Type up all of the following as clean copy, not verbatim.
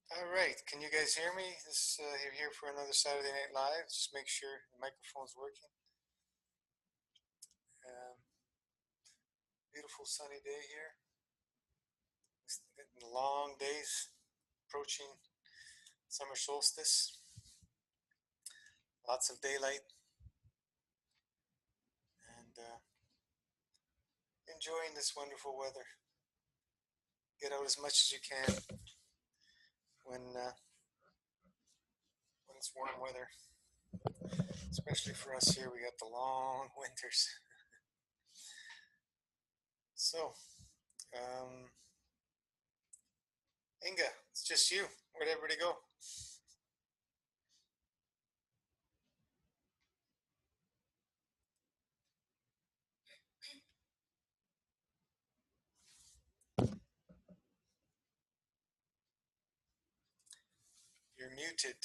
All right, can you guys hear me? You're here for another Saturday Night Live. Just make sure the microphone's working. Um, Beautiful sunny day here. It's getting long days, approaching summer solstice. Lots of daylight, and enjoying this wonderful weather. Get out as much as you can when it's warm weather. Especially for us here, we got the long winters. So, um, Inga, it's just you. Where'd everybody go? You're muted.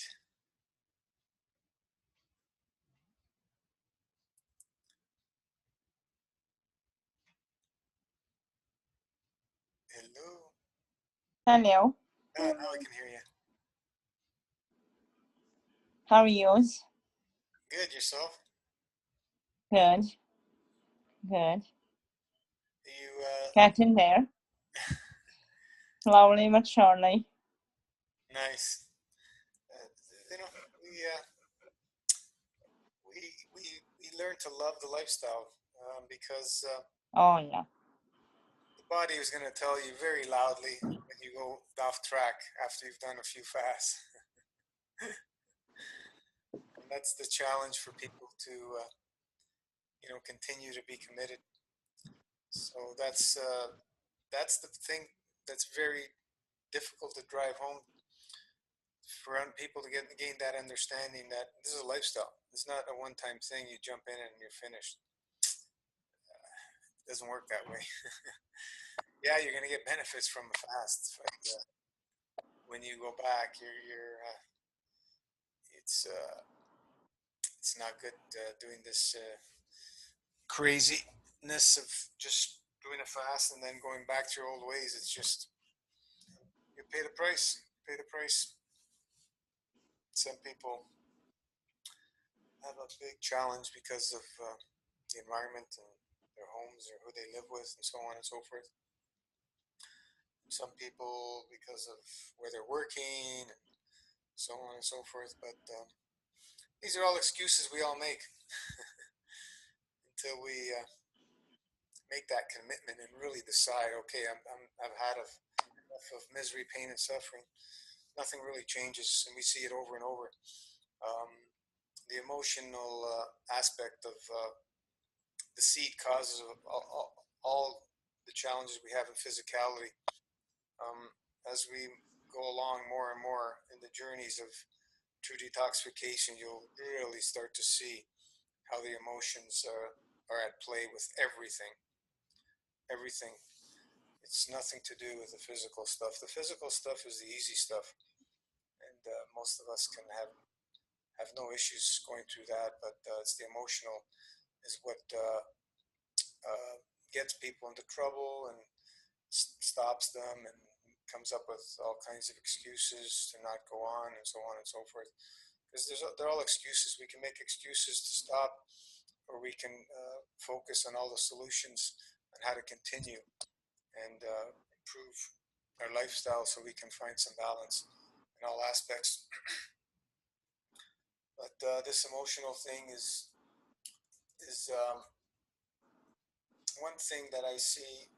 Hello. Hello, Ah, now I can hear you. how are you? Good, yourself? Good, good. You Getting there. Slowly but surely. nice. Uh, you know, we uh, we we we learn to love the lifestyle because Oh, yeah. the body is going to tell you very loudly when you go off track after you've done a few fasts, and that's the challenge for people to continue to be committed. So that's the thing that's very difficult to drive home for people to gain that understanding that this is a lifestyle. It's not a one-time thing. You jump in and you're finished. It doesn't work that way. Yeah, you're gonna get benefits from a fast, but when you go back, it's uh, it's not good doing this craziness of just doing a fast and then going back to your old ways. It's just you pay the price. Pay the price. Some people have a big challenge because of the environment and their homes or who they live with and so on and so forth. Some people because of where they're working and so on and so forth. But these are all excuses we all make until we make that commitment and really decide, okay, I've had enough of misery, pain, and suffering. Nothing really changes, and we see it over and over. Um, the emotional aspect of the seed causes of all the challenges we have in physicality. As we go along more and more in the journeys of true detoxification, you'll really start to see how the emotions are at play with everything. Everything. It's nothing to do with the physical stuff. The physical stuff is the easy stuff, and most of us can have no issues going through that. But it's the emotional is what gets people into trouble and stops them and comes up with all kinds of excuses to not go on and so on and so forth. Because they're all excuses. We can make excuses to stop, or we can focus on all the solutions on how to continue and improve our lifestyle so we can find some balance in all aspects. But this emotional thing is one thing that I see,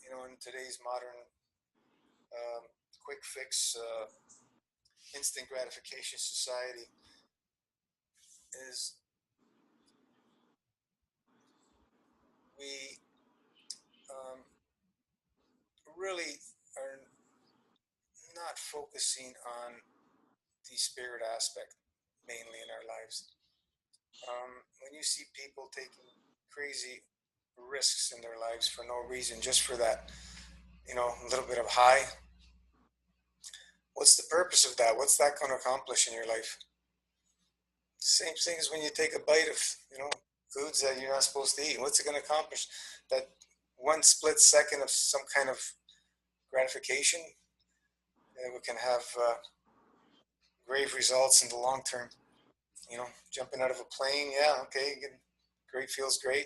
in today's modern um, quick fix, instant gratification society is we really are not focusing on the spirit aspect mainly in our lives. When you see people taking crazy risks in their lives for no reason, just for that, a little bit of high, what's the purpose of that? What's that going to accomplish in your life? Same thing as when you take a bite of, foods that you're not supposed to eat. What's it going to accomplish? That one split second of some kind of gratification, we can have grave results in the long term. You know, jumping out of a plane, yeah, okay, great, feels great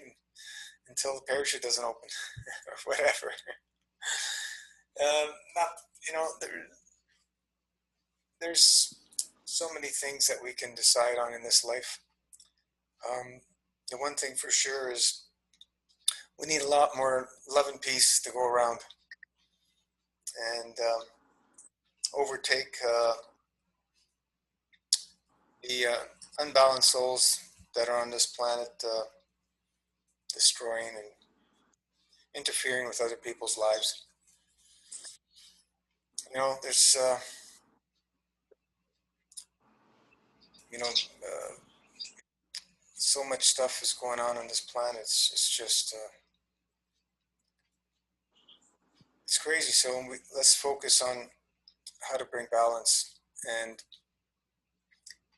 until the parachute doesn't open or whatever. Not, you know, there's so many things that we can decide on in this life. Um, the one thing for sure is we need a lot more love and peace to go around and overtake the unbalanced souls that are on this planet, destroying and interfering with other people's lives. You know, there's, so much stuff is going on this planet. It's just, it's crazy. So let's focus on how to bring balance. And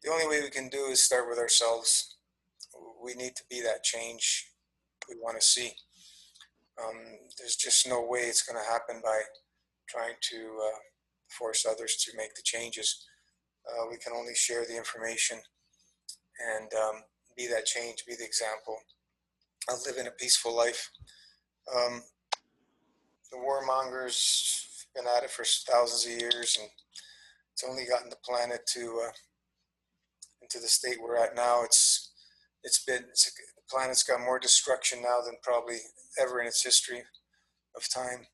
the only way we can do is start with ourselves. We need to be that change we want to see. Um, there's just no way it's going to happen by trying to force others to make the changes. We can only share the information and be that change, be the example, live in a peaceful life. Um, the warmongers have been at it for thousands of years, and it's only gotten the planet to into the state we're at now. The planet's got more destruction now than probably ever in its history of time.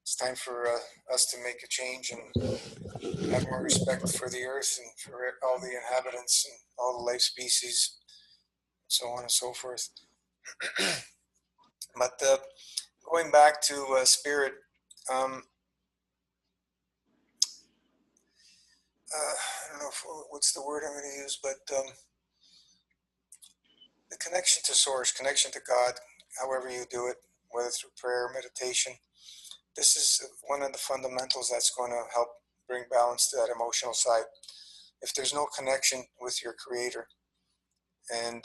It's time for us to make a change and have more respect for the earth and for all the inhabitants and all the life species, and so on and so forth. But going back to spirit, um, I don't know what's the word I'm going to use, but the connection to source, connection to God, however you do it, whether through prayer, meditation, this is one of the fundamentals that's going to help bring balance to that emotional side. If there's no connection with your creator and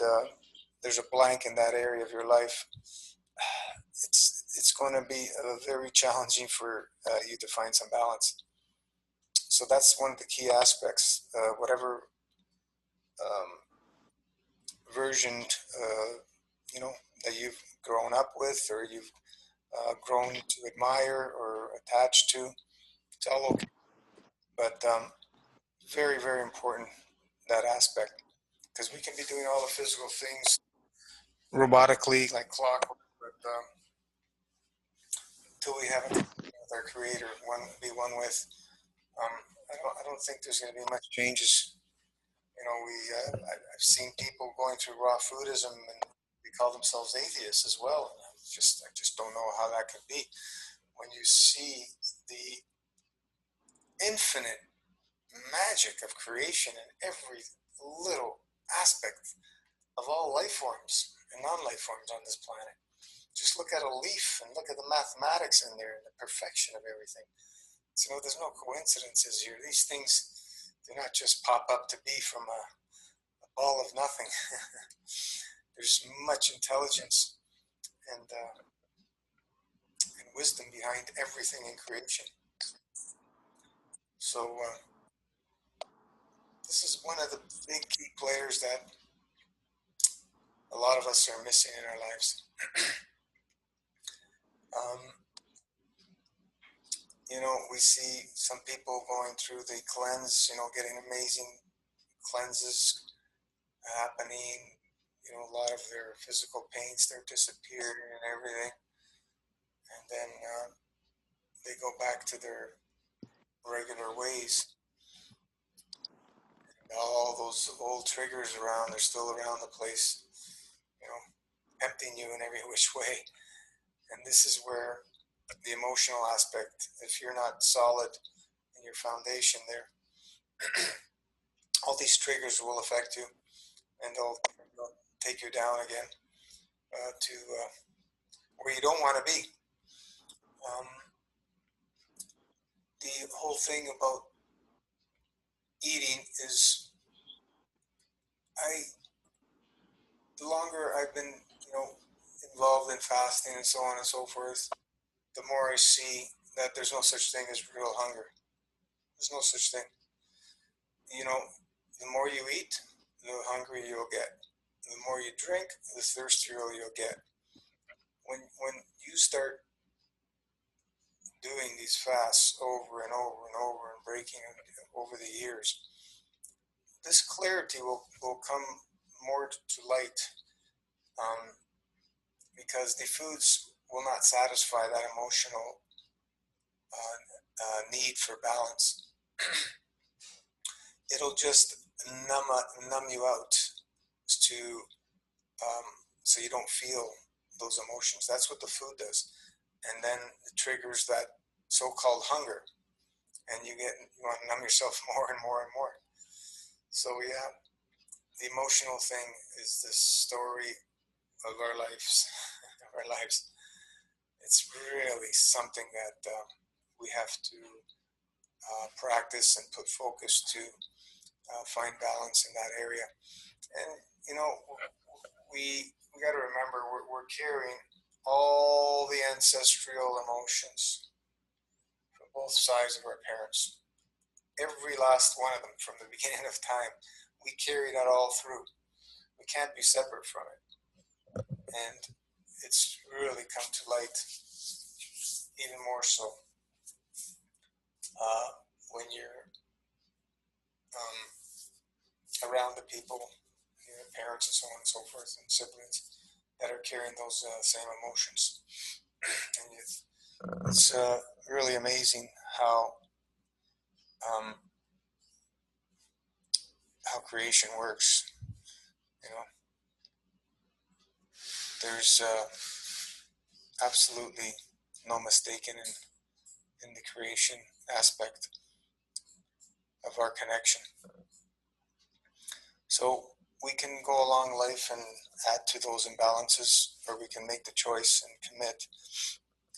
there's a blank in that area of your life, it's going to be very challenging for you to find some balance. So that's one of the key aspects. Whatever um, version you know that you've grown up with or you've grown to admire or attached to, it's all okay. But very, very important, that aspect, because we can be doing all the physical things robotically like clockwork, but until we have a connection with our creator, be one with, um, I don't think there's going to be much changes. You know, I've seen people going through raw foodism and they call themselves atheists as well. And I just don't know how that could be when you see the infinite magic of creation in every little aspect of all life forms and non-life forms on this planet. Just look at a leaf and look at the mathematics in there and the perfection of everything. So there's no coincidences here. These things do not just pop up to be from a ball of nothing. There's much intelligence and wisdom behind everything in creation. So this is one of the big key players that a lot of us are missing in our lives. Um, we see some people going through the cleanse, getting amazing cleanses happening. A lot of their physical pains, they're disappearing and everything. And then they go back to their regular ways. And all those old triggers around, they're still around the place, you know, tempting you in every which way. And this is where the emotional aspect, if you're not solid in your foundation there, all these triggers will affect you and they'll take you down again to where you don't want to be. Um, the whole thing about eating is I the longer I've been, involved in fasting and so on and so forth, the more I see that there's no such thing as real hunger. There's no such thing. You know, the more you eat, the hungrier you'll get. The more you drink, the thirstier you'll get. When you start doing these fasts over and over and over and breaking it over the years, this clarity will come more to light, um, because the foods will not satisfy that emotional need for balance. It'll just numb you out to um, so you don't feel those emotions. That's what the food does, and then it triggers that so-called hunger, and you want to numb yourself more and more and more. So yeah, the emotional thing is the story of our lives. Of our lives. It's really something that we have to practice and put focus to find balance in that area. And you know, we got to remember we're carrying all the ancestral emotions from both sides of our parents. Every last one of them from the beginning of time. We carry that all through. We can't be separate from it. And it's really come to light even more so when you're around the people, your parents and so on and so forth, and siblings that are carrying those same emotions. And it's really amazing um, how creation works. You know, there's absolutely no mistaking in the creation aspect of our connection. So we can go along life and add to those imbalances, or we can make the choice and commit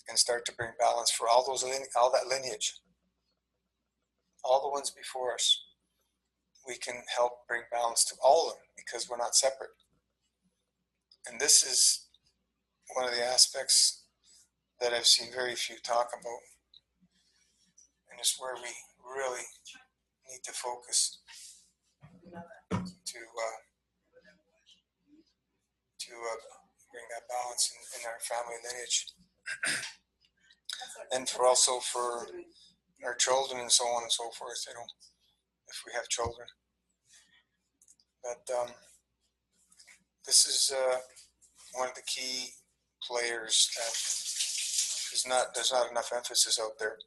and start to bring balance for all that lineage, all the ones before us. We can help bring balance to all of them because we're not separate. And this is one of the aspects that I've seen very few talk about, and it's where we really need to focus to bring that balance in our family lineage, and for our children and so on and so forth. You know, if we have children, but this is one of the key players that there's not enough emphasis out there.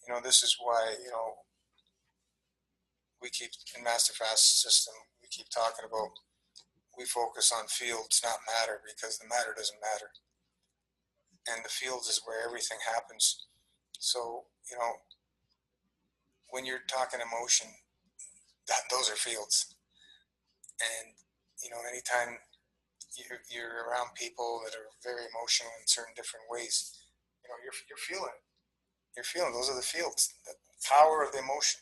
You know, this is why we keep in Master Fast system. We keep talking about we focus on fields, not matter, because the matter doesn't matter, and the fields is where everything happens. So when you're talking emotion, those are fields, and anytime you're around people that are very emotional in certain different ways, you're feeling it. You're feeling those are the fields. The power of the emotion.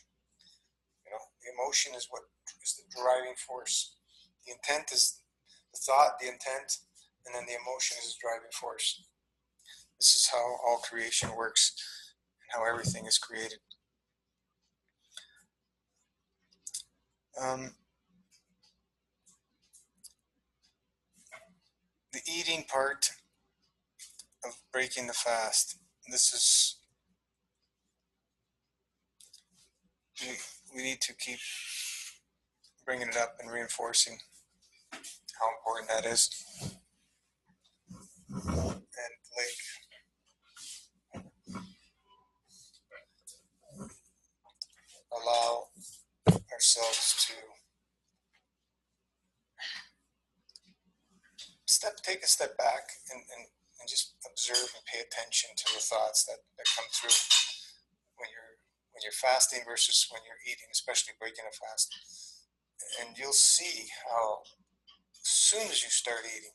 The emotion is what is the driving force. The intent is the thought, the intent, and then the emotion is the driving force. This is how all creation works and how everything is created. The eating part of breaking the fast. This is we need to keep bringing it up and reinforcing how important that is. And like allow ourselves to take a step back and just observe and pay attention to the thoughts that come through when you're fasting versus when you're eating, especially breaking a fast. And you'll see how as soon as you start eating,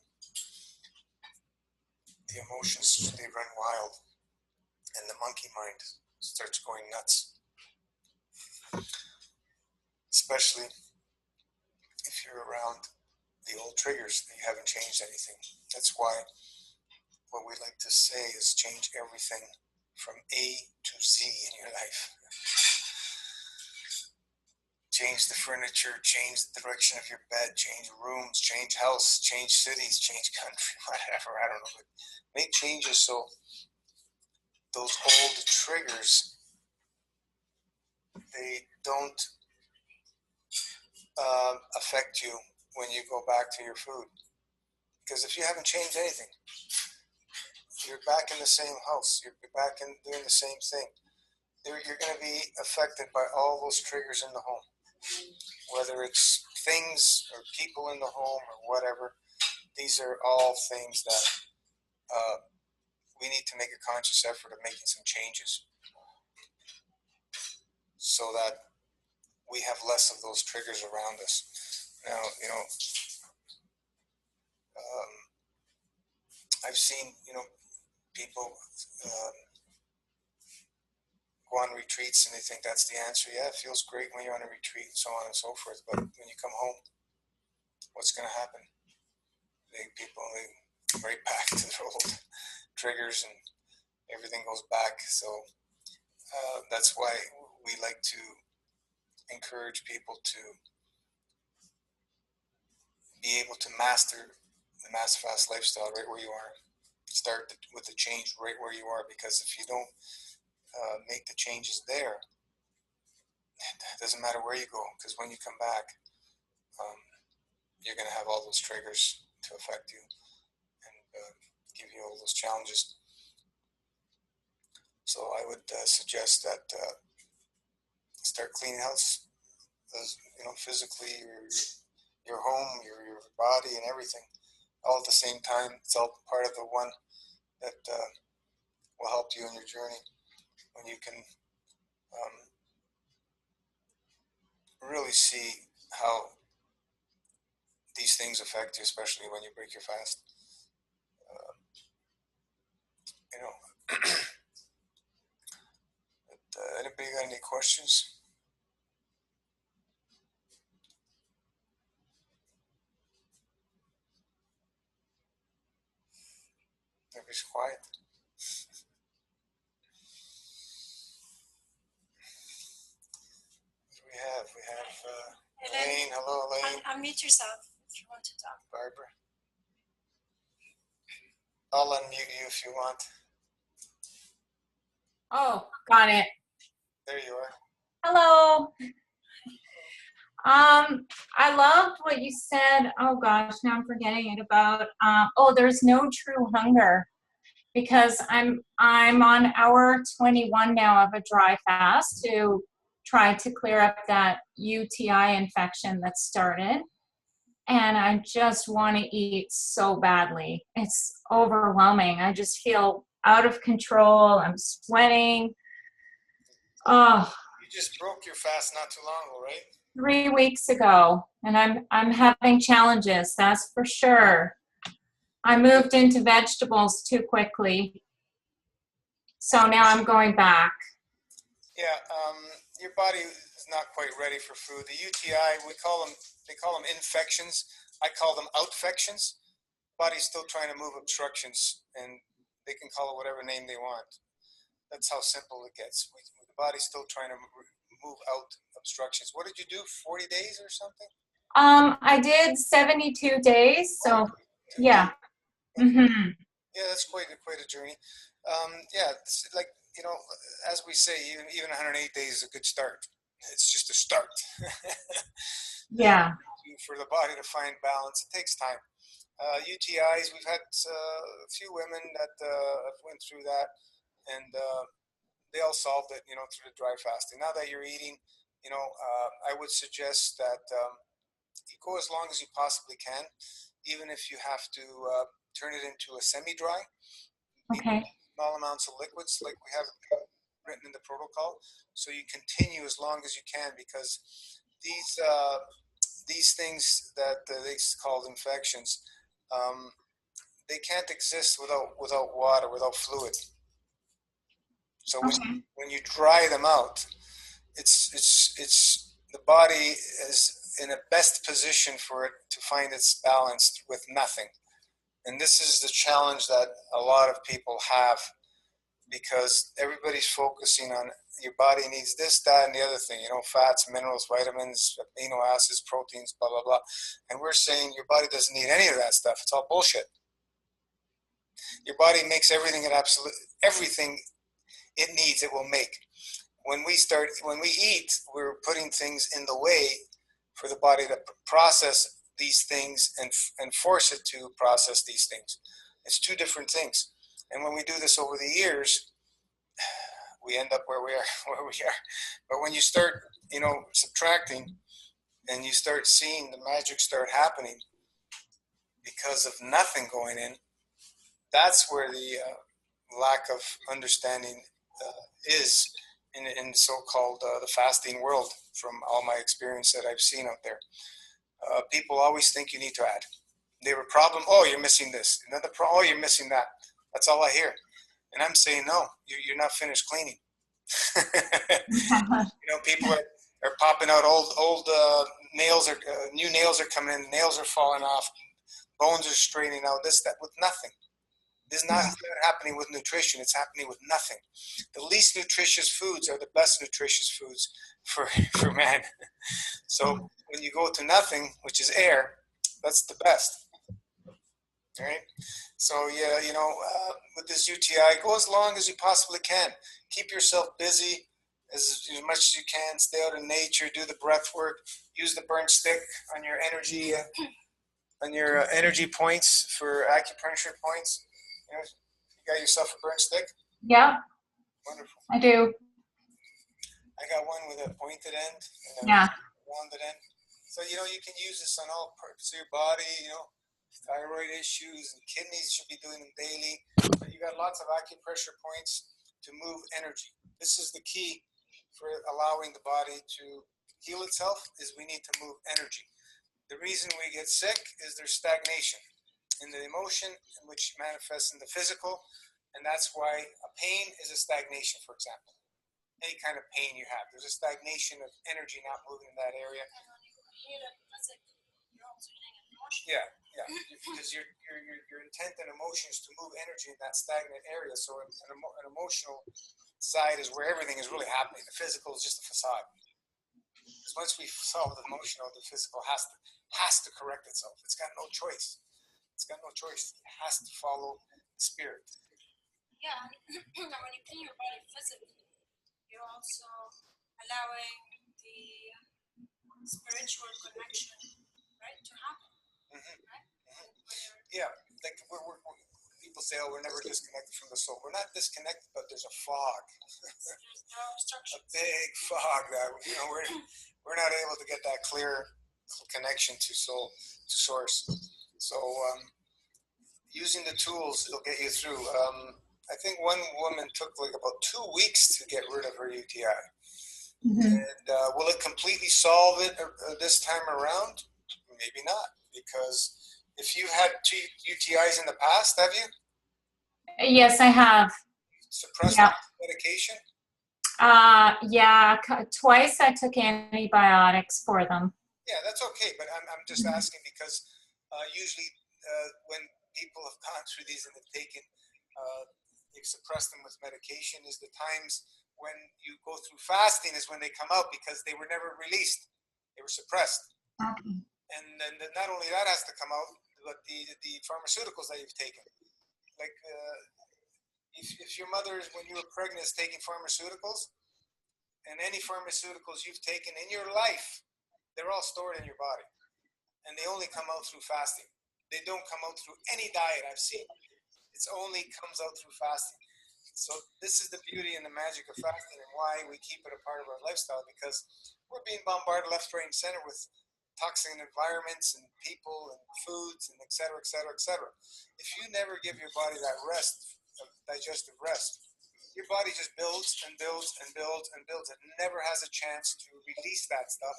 the emotions they run wild and the monkey mind starts going nuts. Especially if you're around the old triggers and you haven't changed anything. That's why what we like to say is change everything from A to Z in your life. change the furniture, change the direction of your bed, change rooms, change house, change cities, change country, whatever, I don't know. But make changes so those old triggers, they don't affect you when you go back to your food. Because if you haven't changed anything, you're back in the same house, you're back in doing the same thing. You're going to be affected by all those triggers in the home, whether it's things or people in the home or whatever. These are all things that we need to make a conscious effort of making some changes so that we have less of those triggers around us. Now, I've seen, people go on retreats and they think that's the answer. Yeah, it feels great when you're on a retreat and so on and so forth. But when you come home, what's going to happen? They right back to their old triggers and everything goes back. So that's why we like to encourage people to be able to master the Mass Fast lifestyle right where you are. Start with the change right where you are, because if you don't make the changes there, it doesn't matter where you go, because when you come back, you're going to have all those triggers to affect you and give you all those challenges. So I would suggest that start cleaning house, physically, your home, your body, and everything, all at the same time. It's all part of the one that will help you in your journey when you can really see how these things affect you, especially when you break your fast. Anybody got any questions? Everybody's quiet. We have Elaine. Hello, Elaine. Unmute yourself if you want to talk. Barbara. I'll unmute you if you want. Oh, got it. There you are. Hello. I loved what you said. Oh gosh, now I'm forgetting it about. There's no true hunger, because I'm on hour 21 now of a dry fast to try to clear up that UTI infection that started. And I just want to eat so badly. It's overwhelming. I just feel out of control. I'm sweating. Oh, You just broke your fast not too long ago, right? 3 weeks ago, and I'm having challenges, that's for sure. I moved into vegetables too quickly, so now I'm going back. Yeah, your body is not quite ready for food. The UTI, they call them infections. I call them outfections. Body's still trying to move obstructions, and they can call it whatever name they want. That's how simple it gets. The body's still trying to move out obstructions. What did you do? 40 days or something? I did 72 days, so yeah. Mm-hmm. Yeah, that's quite a journey. Yeah, it's like, as we say, even 108 days is a good start. It's just a start. Yeah. For the body to find balance, it takes time. UTIs, we've had a few women that have went through that, and they all solved it, through the dry fasting. Now that you're eating, I would suggest that you go as long as you possibly can, even if you have to turn it into a semi-dry. Okay. Small amounts of liquids, like we have written in the protocol, so you continue as long as you can, because these things that they called infections, they can't exist without water, without fluid. So when you dry them out, it's the body is in a best position for it to find its balance with nothing. And this is the challenge that a lot of people have, because everybody's focusing on your body needs this, that, and the other thing, fats, minerals, vitamins, amino acids, proteins, blah, blah, blah. And we're saying your body doesn't need any of that stuff. It's all bullshit. Your body makes everything everything it needs, it will make. When we eat, we're putting things in the way for the body to process these things and force it to process these things. It's two different things. And when we do this over the years, we end up where we are. But when you start, subtracting, and you start seeing the magic start happening because of nothing going in, that's where the lack of understanding is in so-called the fasting world, from all my experience that I've seen out there. People always think you need to add. They have a problem, oh, you're missing this. Another problem, oh, you're missing that. That's all I hear. And I'm saying, no, you're not finished cleaning. People are popping out old nails, or new nails are coming in, nails are falling off, bones are straightening out, this, that, with nothing. This is not happening with nutrition. It's happening with nothing. The least nutritious foods are the best nutritious foods for man. So when you go to nothing, which is air, that's the best. All right. So yeah, with this UTI, go as long as you possibly can. Keep yourself busy as much as you can. Stay out in nature. Do the breath work. Use the burnt stick on your energy points for acupuncture points. You got yourself a burnt stick? Yeah. Wonderful. I do. I got one with a pointed end and Yeah. a rounded end. So, you can use this on all parts of your body, thyroid issues and kidneys, should be doing them daily. But you got lots of acupressure points to move energy. This is the key for allowing the body to heal itself, is we need to move energy. The reason we get sick is there's stagnation in the emotion, which manifests in the physical, and that's why a pain is a stagnation, for example. Any kind of pain you have, there's a stagnation of energy not moving in that area. Yeah, because your intent and emotion is to move energy in that stagnant area. So an emotional side is where everything is really happening. The physical is just a facade. Because once we solve the emotional, the physical has to correct itself. It's got no choice. It's got no choice. It has to follow the spirit. Yeah, and when you clean your body physically, you're also allowing the spiritual connection, right, to happen. Mm-hmm. Right? Mm-hmm. Yeah, like people say, oh, we're never disconnected from the soul. We're not disconnected, but there's a fog. A big fog that we're not able to get that clear connection to soul, to source. So using the tools, it'll get you through. I think one woman took like about 2 weeks to get rid of her UTI. Mm-hmm. And will it completely solve it this time around? Maybe not, because if you've had 2 UTIs in the past, have you? Yes, I have. Suppressed medication? Yeah, twice I took antibiotics for them. Yeah, that's okay, but I'm just asking because usually when people have gone through these and they've suppressed them with medication, is the times when you go through fasting is when they come out, because they were never released. They were suppressed. Okay. And then not only that has to come out, but the pharmaceuticals that you've taken. Like if your mother, when you were pregnant, is taking pharmaceuticals, and any pharmaceuticals you've taken in your life, they're all stored in your body. And they only come out through fasting. They don't come out through any diet I've seen. It only comes out through fasting. So this is the beauty and the magic of fasting, and why we keep it a part of our lifestyle, because we're being bombarded left, right, and center with toxic environments and people and foods and et cetera, et cetera, et cetera. If you never give your body that rest, digestive rest, your body just builds and builds and builds and builds. It never has a chance to release that stuff,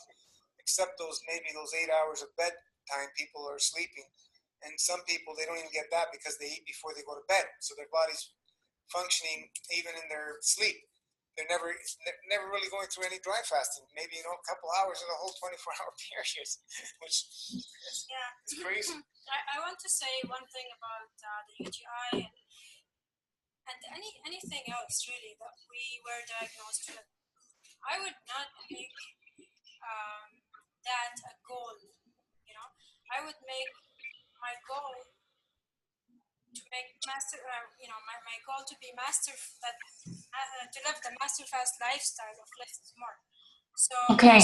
except maybe those 8 hours of bedtime people are sleeping. And some people, they don't even get that because they eat before they go to bed. So their body's functioning even in their sleep. They're never really going through any dry fasting. Maybe, a couple hours in a whole 24-hour period, which is crazy. I want to say one thing about the UTI. and anything else really that we were diagnosed with. I would not make that a goal. You know, I would make my goal to make master. My goal to be master that to live the master fast lifestyle of less is more. So, Okay.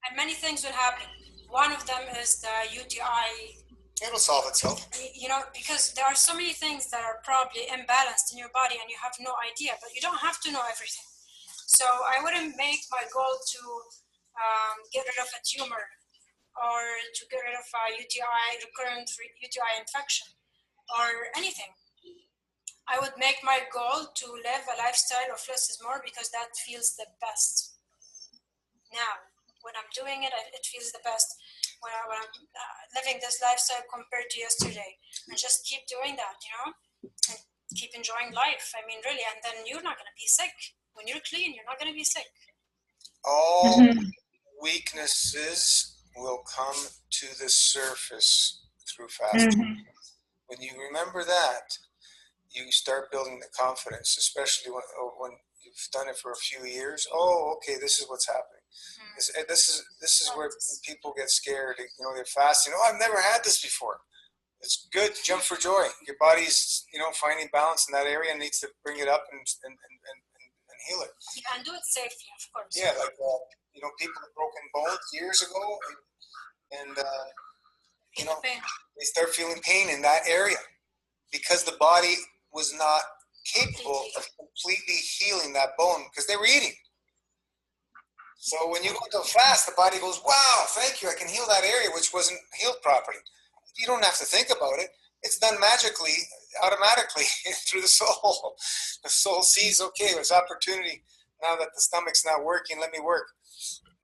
and many things will happen. One of them is the UTI. It'll solve itself. You know, because there are so many things that are probably imbalanced in your body and you have no idea, but you don't have to know everything. So I wouldn't make my goal to get rid of a tumor or to get rid of a UTI, recurrent UTI infection or anything. I would make my goal to live a lifestyle of less is more because that feels the best. Now, when I'm doing it, it feels the best. When I'm living this lifestyle compared to yesterday, and just keep doing that, you know, and keep enjoying life. I mean, really, and then you're not going to be sick. When you're clean, you're not going to be sick. All weaknesses will come to the surface through fasting. When you remember that, you start building the confidence, especially when you've done it for a few years. Oh, okay, this is what's happening. This is where people get scared. You know, they're fasting. Oh, I've never had this before. It's good. Jump for joy. Your body's, you know, finding balance in that area and needs to bring it up and heal it. And do it safely, of course. Yeah, like you know, people with broken bones years ago, and you know, they start feeling pain in that area because the body was not capable of completely healing that bone because they were eating. So when you go into a fast, the body goes, wow, thank you, I can heal that area which wasn't healed properly. You don't have to think about it. It's done magically, automatically through the soul. The soul sees, okay, there's opportunity. Now that the stomach's not working, let me work.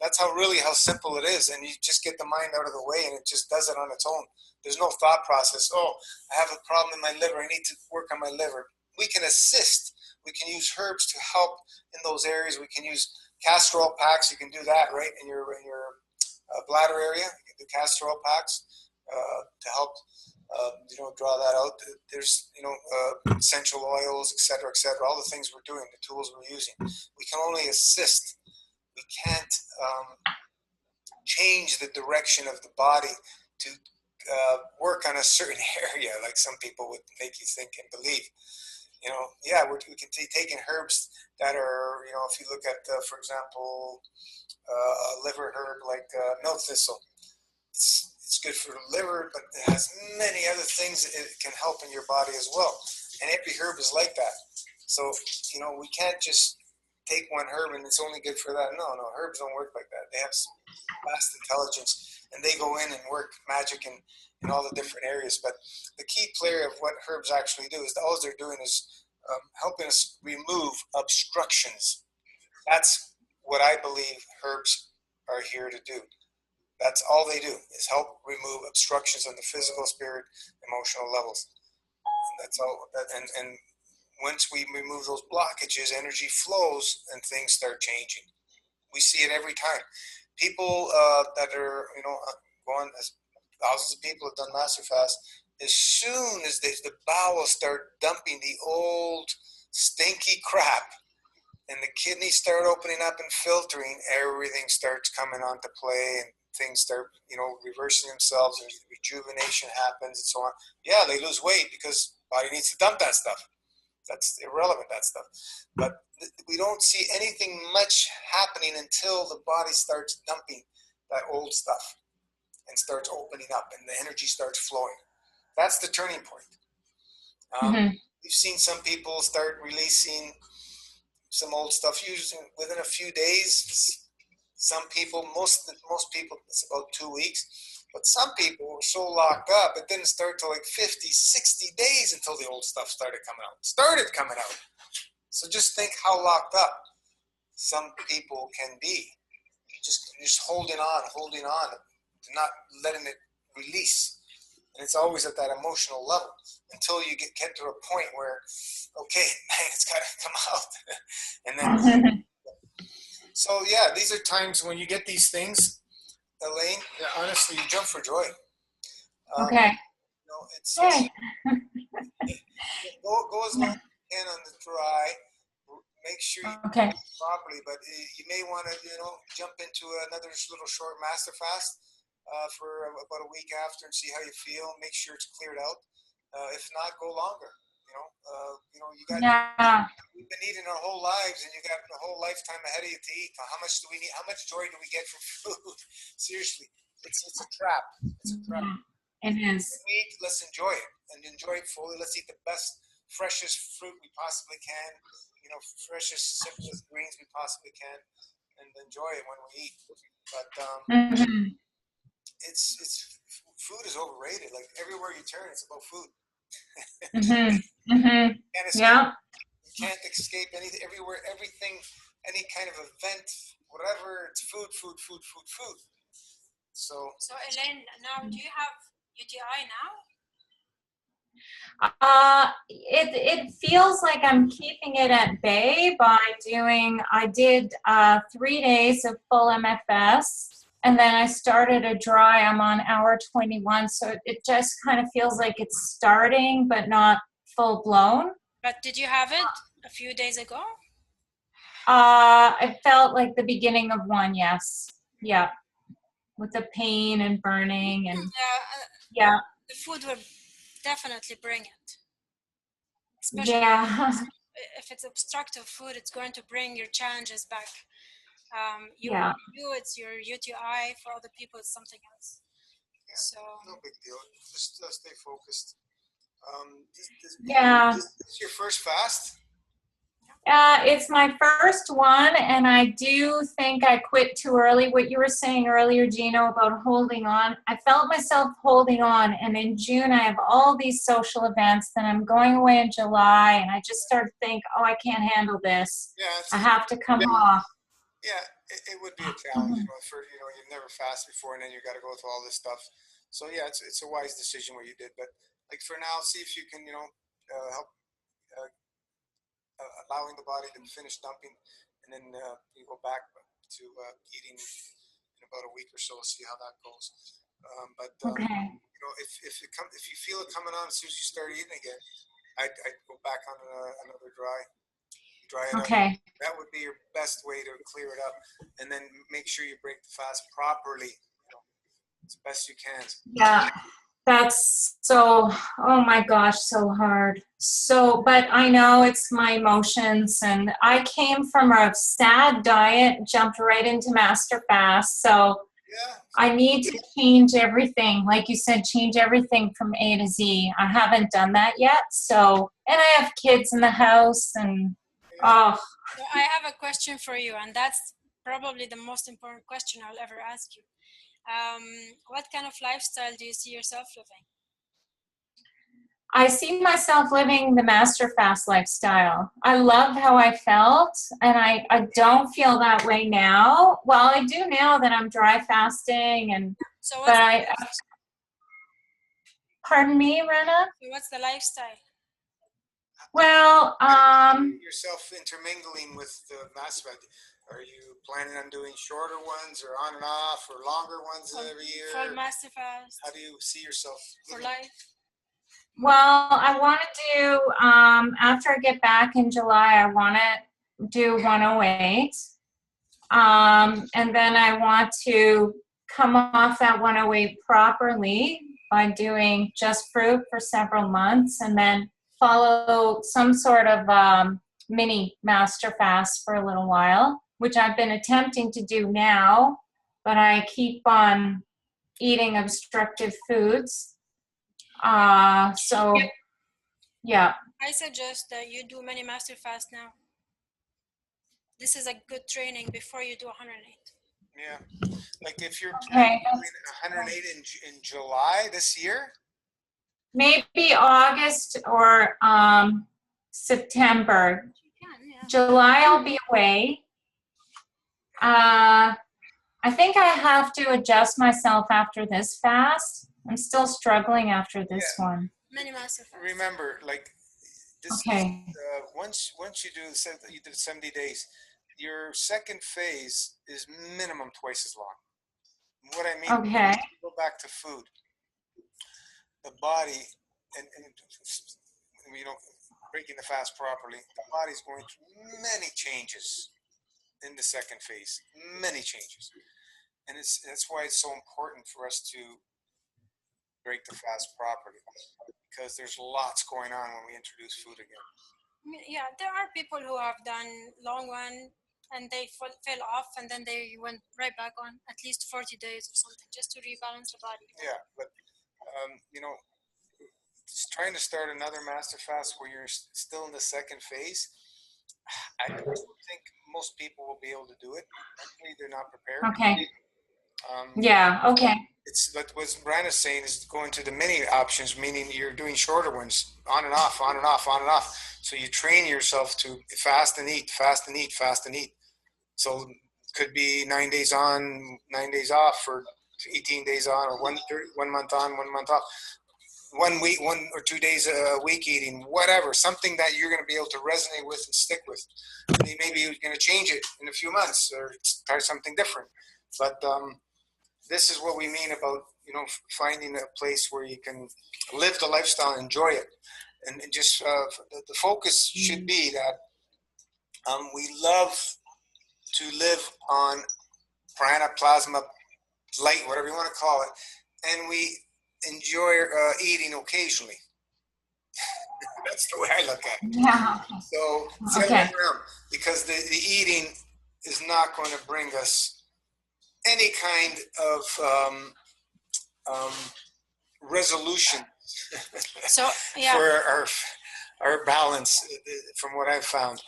That's how simple it is. And you just get the mind out of the way and it just does it on its own. There's no thought process. Oh, I have a problem in my liver. I need to work on my liver. We can assist. We can use herbs to help in those areas. We can use castor oil packs. You can do that, right, in your bladder area. You can do castor oil packs to help, draw that out. There's, essential oils, et cetera, all the things we're doing, the tools we're using. We can only assist. We can't change the direction of the body to work on a certain area, like some people would make you think and believe. We can taking herbs that are, if you look at, for example, a liver herb like milk thistle. It's good for the liver, but it has many other things that it can help in your body as well. And every herb is like that. So, we can't just take one herb and it's only good for that. No, herbs don't work like that. They have vast intelligence and they go in and work magic in all the different areas. But the key player of what herbs actually do is all they're doing is helping us remove obstructions. That's what I believe herbs are here to do. That's all they do is help remove obstructions on the physical, spirit, emotional levels. That's all. And once we remove those blockages, energy flows and things start changing. We see it every time. People that are, going, as thousands of people have done Master Fast, as soon as the bowels start dumping the old stinky crap and the kidneys start opening up and filtering, everything starts coming onto play and things start, reversing themselves and rejuvenation happens and so on. Yeah, they lose weight because body needs to dump that stuff. That's irrelevant, that stuff. But we don't see anything much happening until the body starts dumping that old stuff and starts opening up and the energy starts flowing. That's the turning point. We've seen some people start releasing some old stuff usually within a few days. Some people, most people, it's about 2 weeks. But some people were so locked up, it didn't start till like 50, 60 days until the old stuff started coming out. So just think how locked up some people can be. Just holding on, not letting it release. And it's always at that emotional level until you get to a point where, okay, it's got to come out. And then, so yeah, these are times when you get these things, Elaine, honestly, you jump for joy. Okay. It's go as long as you can on the dry. Make sure you Okay. do it properly, but you may want to, jump into another little short master fast for about a week after and see how you feel. Make sure it's cleared out. If not, go longer. You got Yeah. we've been eating our whole lives, and you got a whole lifetime ahead of you to eat. How much do we need? How much joy do we get from food? Seriously, it's a trap. It's a trap. It is. Eat, let's enjoy it and enjoy it fully. Let's eat the best, freshest fruit we possibly can. Freshest, simplest greens we possibly can, and enjoy it when we eat. But Mhm. it's food is overrated. Like everywhere you turn, it's about food. Mhm. Mhm. Can't escape. Yeah. You can't escape anything. Everywhere, everything, any kind of event, whatever. It's food, food, food, food, food. So So Elaine, now do you have UTI now? It feels like I'm keeping it at bay by I did 3 days of full MFS, and then I started a dry. I'm on hour 21, so it just kind of feels like it's starting, but not full blown. But did you have it a few days ago? It felt like the beginning of one, yes. Yeah. With the pain and burning and yeah. The food will definitely bring it. Especially Yeah. if it's obstructive food, it's going to bring your challenges back. Yeah. It's your UTI. For other people, it's something else. So no big deal. Just stay focused. Yeah. This is your first fast? It's my first one, and I do think I quit too early. What you were saying earlier, Gino, about holding on, I felt myself holding on, and in June I have all these social events, then I'm going away in July, and I just started to think, oh, I can't handle this. Yeah, I have to come off. Yeah, it would be a challenge. You've never fasted before, and then you got to go through all this stuff. So yeah, it's a wise decision what you did. But like for now, see if you can help allowing the body to finish dumping, and then you go back to eating in about a week or so. See how that goes. Okay. If you feel it coming on as soon as you start eating again, I'd go back on another dry it up. Okay. That would be your best way to clear it up, and then make sure you break the fast properly, as best you can. Yeah. That's so, oh my gosh, so hard. But I know it's my emotions, and I came from a sad diet, jumped right into Master Fast. So Yeah. I need to change everything. Like you said, change everything from A to Z. I haven't done that yet. So, and I have kids in the house, and oh. So I have a question for you, and that's probably the most important question I'll ever ask you. What kind of lifestyle do you see yourself living? I see myself living the Master Fast lifestyle. I love how I felt, and I don't feel that way now. Well, I do now that I'm dry fasting, and so what's pardon me, Rena? So what's the lifestyle? Well, yourself intermingling with the Master Fast. Are you planning on doing shorter ones, or on and off, or longer ones every year? Full Master Fast. How do you see yourself for life? Well, I want to do, after I get back in July, I want to do 108. And then I want to come off that 108 properly by doing just fruit for several months, and then follow some sort of mini Master Fast for a little while, which I've been attempting to do now, but I keep on eating obstructive foods. So yeah. I suggest that you do many Master Fast now. This is a good training before you do 108. Yeah, like if you're Okay. doing 108 in July this year. Maybe August or September. Yeah. July I'll be away. I think I have to adjust myself after this fast. I'm still struggling after this one. Many Master Fast. Remember, like this. Okay. Once you did 70 days, your second phase is minimum twice as long. What I mean, okay. Go back to food. The body, and breaking the fast properly, the body's going through many changes in the second phase, many changes. And that's why it's so important for us to break the fast properly, because there's lots going on when we introduce food again. Yeah, there are people who have done long one and they fell off and then they went right back on at least 40 days or something just to rebalance the body. Yeah, but you know, trying to start another master fast where you're still in the second phase, I don't think most people will be able to do it. Actually, they're not prepared. Okay. Um, Yeah. Okay. it's but what Brian is saying is going to the mini options, meaning you're doing shorter ones, on and off, on and off, on and off. So you train yourself to fast and eat, fast and eat, fast and eat. So could be 9 days on, 9 days off, or 18 days on, or 1 month on, 1 month off. 1 week, 1 or 2 days a week eating, whatever, something that you're going to be able to resonate with and stick with. And maybe you're going to change it in a few months or try something different. But this is what we mean about, finding a place where you can live the lifestyle and enjoy it. And just the focus should be that we love to live on prana, plasma, light, whatever you want to call it, and we enjoy eating occasionally. That's the way I look at it. Yeah. So it's the other Okay. way around, because the eating is not going to bring us any kind of resolution So yeah, for our balance. From what I've found,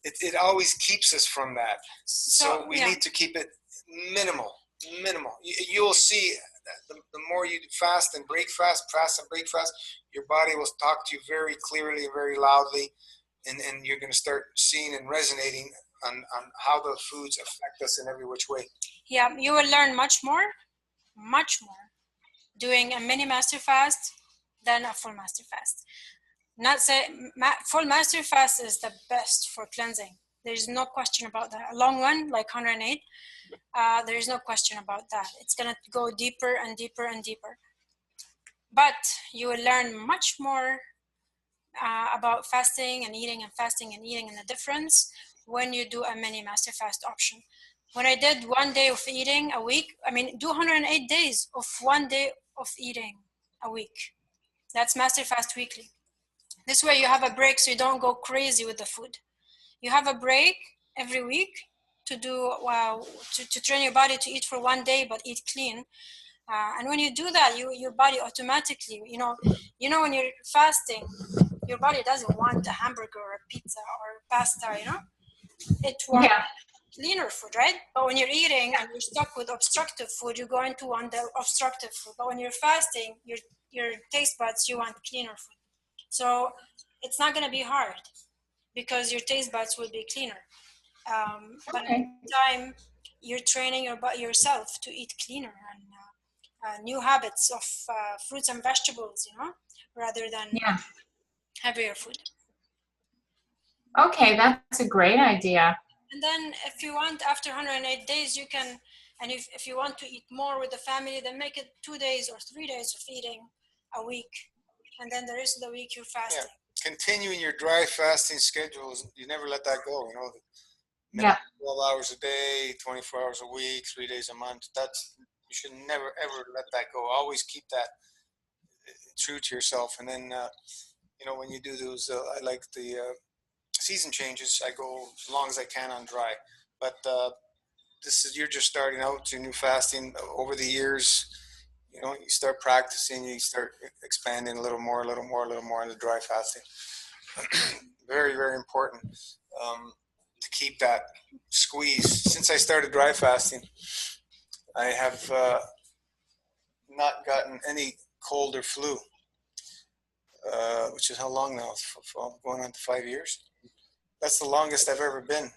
it always keeps us from that. So we yeah. need to keep it minimal. You'll see that the more you fast and break fast, your body will talk to you very clearly and very loudly, and you're going to start seeing and resonating on how the foods affect us in every which way. Yeah, you will learn much more doing a mini master fast than a full master fast. Not say full master fast is the best for cleansing. There's no question about that. A long one like 108, there is no question about that. It's gonna go deeper and deeper and deeper. But you will learn much more about fasting and eating and fasting and eating and the difference when you do a mini master fast option. When I did 1 day of eating a week, do 108 days of 1 day of eating a week. That's master fast weekly. This way you have a break so you don't go crazy with the food. You have a break every week to do to train your body to eat for 1 day but eat clean. And when you do that, your body automatically, when you're fasting, your body doesn't want a hamburger or a pizza or pasta, it wants cleaner food, right? But when you're eating and you're stuck with obstructive food, you're going to want the obstructive food. But when you're fasting, your taste buds, you want cleaner food. So it's not going to be hard because your taste buds will be cleaner. But at the time, you're training yourself to eat cleaner and new habits of fruits and vegetables, rather than heavier food. Okay, that's a great idea. And then if you want, after 108 days, you can, and if you want to eat more with the family, then make it 2 days or 3 days of eating a week. And then the rest of the week you're fasting. Yeah. Continuing your dry fasting schedules, you never let that go, 12 hours a day, 24 hours a week, 3 days a month. You should never, ever let that go. Always keep that true to yourself. And then, when you do those, I like the season changes, I go as long as I can on dry. But you're just starting out your new fasting. Over the years, you start practicing, you start expanding a little more in the dry fasting. Very, very important to keep that squeeze. Since I started dry fasting, I have not gotten any cold or flu, which is how long now? Going on to 5 years. That's the longest I've ever been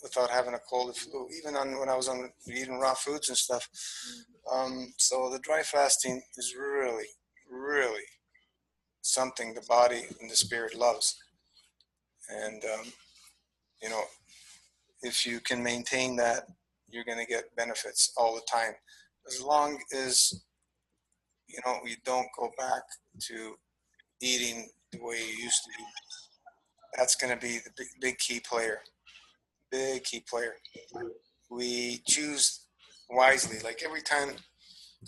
without having a cold or flu, even when I was eating raw foods and stuff. So the dry fasting is really, really something the body and the spirit loves. And, if you can maintain that, you're going to get benefits all the time. As long as, you don't go back to eating the way you used to eat. That's going to be the big key player. Big key player. We choose wisely. Like every time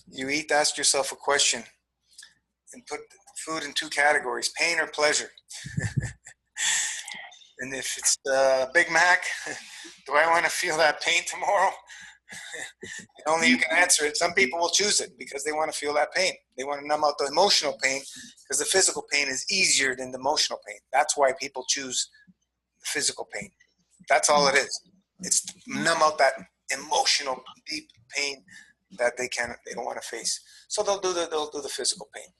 you eat, ask yourself a question and put food in two categories: pain or pleasure. And if it's Big Mac, do I want to feel that pain tomorrow? Only you can answer it. Some people will choose it because they want to feel that pain. They want to numb out the emotional pain because the physical pain is easier than the emotional pain. That's why people choose the physical pain. That's all it is. It's to numb out that emotional deep pain that they don't want to face. So they'll do the physical pain.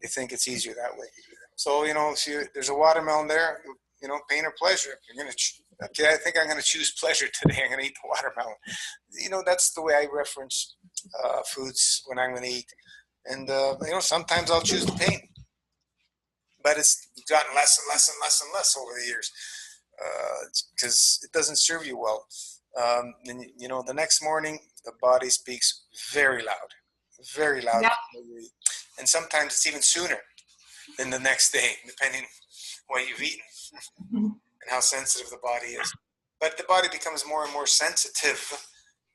They think it's easier that way. So there's a watermelon there. Pain or pleasure. You're gonna okay. I think I'm gonna choose pleasure today. I'm gonna eat the watermelon. That's the way I reference foods when I'm gonna eat. And sometimes I'll choose the pain, but it's gotten less and less and less and less over the years because it doesn't serve you well. And the next morning the body speaks very loud, very loud. Yep. And sometimes it's even sooner than the next day, depending what you've eaten and how sensitive the body is. But the body becomes more and more sensitive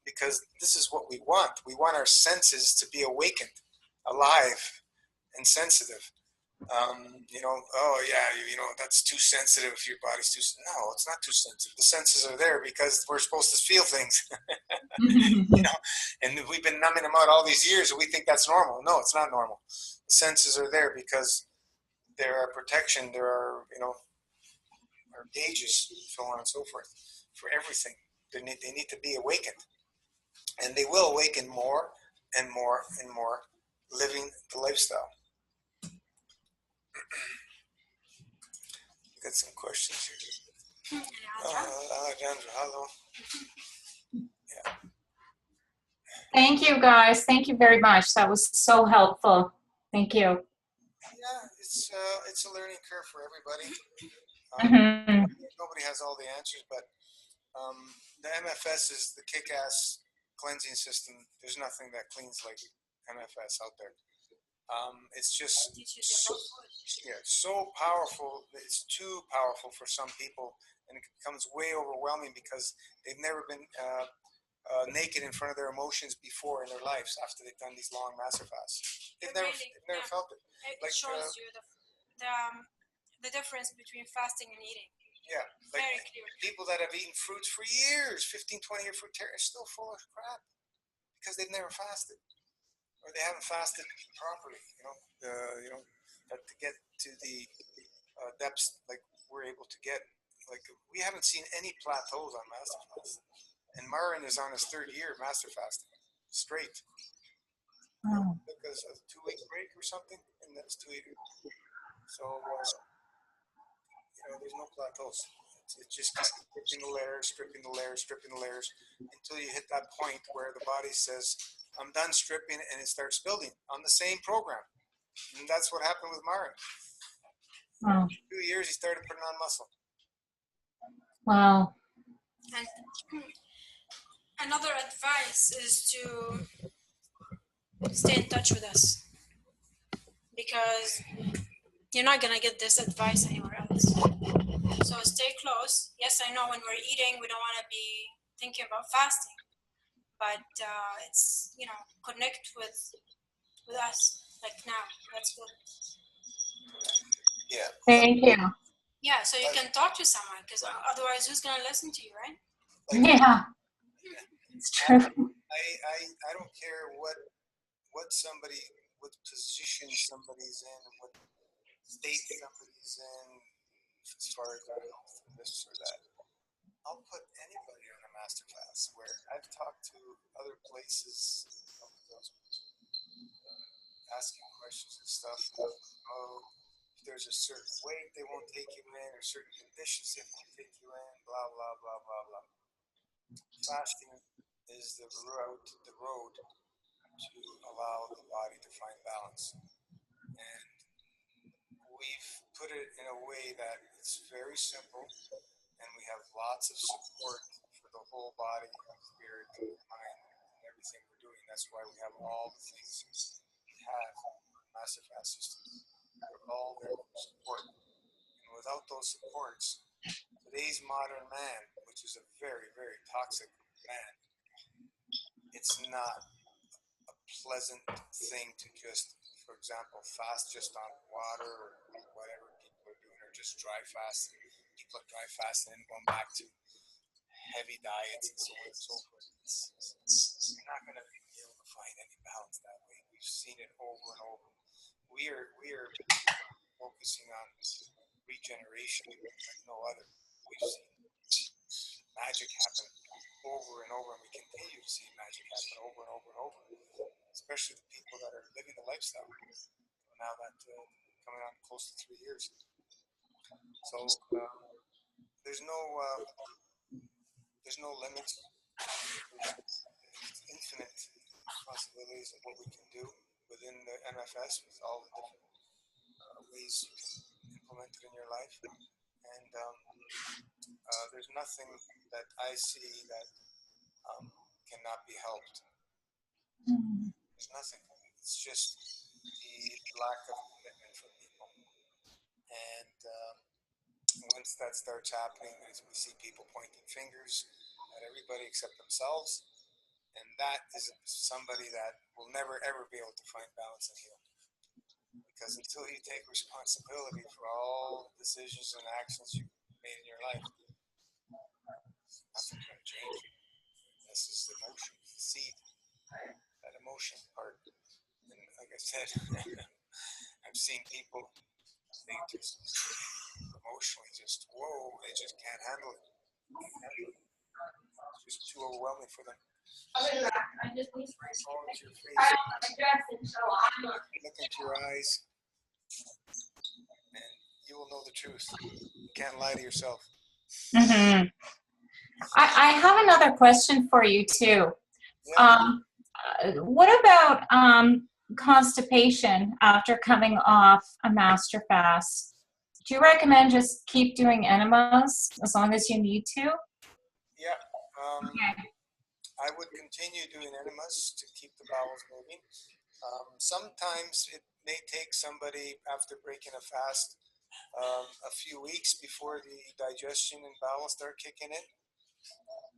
because this is what we want. We want our senses to be awakened, alive, and sensitive. Oh yeah, that's too sensitive. Your body's too. No, it's not too sensitive. The senses are there because we're supposed to feel things. And we've been numbing them out all these years, and we think that's normal. No, it's not normal. The senses are there because there are protection. There are our gauges, so on and so forth, for everything. They need to be awakened, and they will awaken more and more and more, living the lifestyle. Got some questions here. Alejandra, hello. Yeah. Thank you, guys. Thank you very much. That was so helpful. Thank you. Yeah, it's a learning curve for everybody. Mhm. Nobody has all the answers, but the MFS is the kick-ass cleansing system. There's nothing that cleans like MFS out there. It's just so powerful. It's too powerful for some people, and it becomes way overwhelming because they've never been naked in front of their emotions before in their lives after they've done these long master fasts. They've never felt it. It shows you the difference between fasting and eating. Yeah, like Very clear. people that have eaten fruits for years, 15, 20-year fruit are still full of crap because they've never fasted or they haven't fasted properly. That to get to the depths like we're able to get. Like we haven't seen any plateaus on master fast, and Marin is on his third year of master fasting straight. Because of a 2-week break or something, and that's 2 weeks. So there's no plateaus. It's just stripping the layers, stripping the layers, stripping the layers until you hit that point where the body says, "I'm done stripping," and it starts building on the same program. And that's what happened with Marin. Wow. 2 years, he started putting on muscle. Wow. And another advice is to stay in touch with us because you're not going to get this advice anywhere else. So stay close. Yes, I know when we're eating, we don't want to be thinking about fasting, but it's, connect with us like now. That's good. Yeah. Thank you. Yeah, so you can talk to someone because otherwise who's going to listen to you, right? Yeah. It's true. I don't care what position somebody's in, what state somebody's in, as far as this or that. I'll put anybody on a master class where I've talked to other places, asking questions and stuff. If there's a certain weight they won't take you in, or certain conditions they won't take you in, blah blah blah blah blah. Fasting is the road to allow the body to find balance, and we've put it in a way that it's very simple, and we have lots of support for the whole body, spirit, mind, and everything we're doing. That's why we have all the things we have in the Master Fast system. They're all there for support. And without those supports, today's modern man, which is a very, very toxic man, it's not a pleasant thing to just, for example, fast just on water or whatever people are doing, or just dry fast. People are dry fasting and going back to heavy diets and so on and so forth. You're not going to be able to find any balance that way. We've seen it over and over. We are focusing on regeneration like no other. We've seen magic happen over and over, and we continue to see magic happen over and over and over, especially the people that are living the lifestyle. Now that coming on close to 3 years. So there's no limits. There's infinite possibilities of what we can do within the MFS with all the different ways you can implement it in your life. And there's nothing that I see that cannot be helped. There's nothing. It's just the lack of commitment from people. And once that starts happening, we see people pointing fingers at everybody except themselves. And that is somebody that will never, ever be able to find balance and heal. Because until you take responsibility for all the decisions and actions you've made in your life, nothing's going to change. This is the emotion, the seed, that emotion part. And like I said, I've seen people, they just emotionally just, whoa, they just can't handle it. It's just too overwhelming for them. Fall into your face, look into your eyes, and you will know the truth. You can't lie to yourself. Mm-hmm. I have another question for you too. Yeah. What about constipation after coming off a master fast? Do you recommend just keep doing enemas as long as you need to? Yeah. Okay. I would continue doing enemas to keep the bowels moving. Sometimes it may take somebody after breaking a fast a few weeks before the digestion and bowels start kicking in.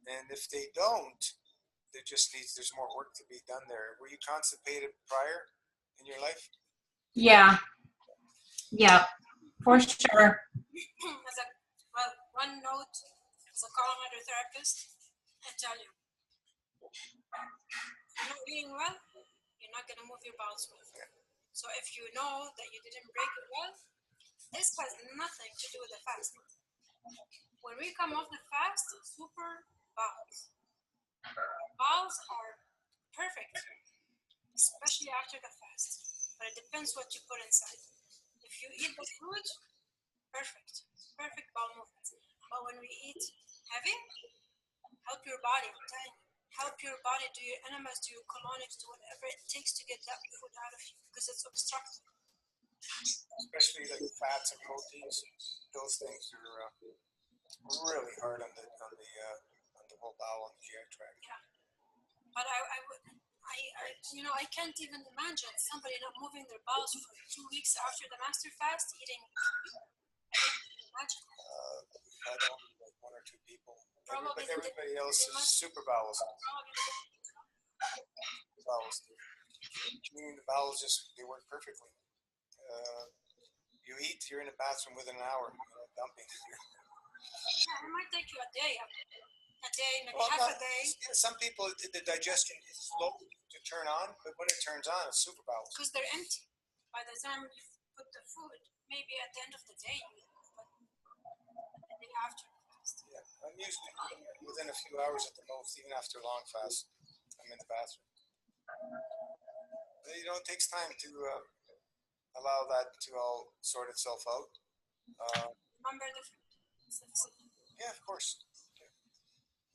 And if they don't, there's more work to be done there. Were you constipated prior in your life? Yeah. Yeah, for sure. One note as a colon hydrotherapist, I tell you, if you're not eating well, you're not going to move your bowels well. So if you know that you didn't break it well, this has nothing to do with the fast. When we come off the fast, super bowels. Bowels are perfect, especially after the fast. But it depends what you put inside. If you eat the food, perfect bowel movements. But when we eat heavy, help your body, I'm telling you. Help your body do your enemas, do your colonics, do whatever it takes to get that food out of you because it's obstructive. Especially like fats and proteins, those things are really hard on the whole bowel and the GI tract. Yeah, but I can't even imagine somebody not moving their bowels for 2 weeks after the master fast eating. I can't imagine. We've had only like 1 or 2 people. Probably everybody else is super bowels. Meaning the bowels they work perfectly. You eat, you're in the bathroom within an hour, dumping. Yeah, it might take you a day, maybe Well, half a day. Some people, the digestion is slow to turn on, but when it turns on, it's super bowels. Because they're empty. By the time you put the food, maybe at the end of the day, you eat, but the day after the fast. Yeah, I'm usually within a few hours at the most, even after a long fast, I'm in the bathroom. It takes time to allow that to all sort itself out. Remember the food. Yeah, of course.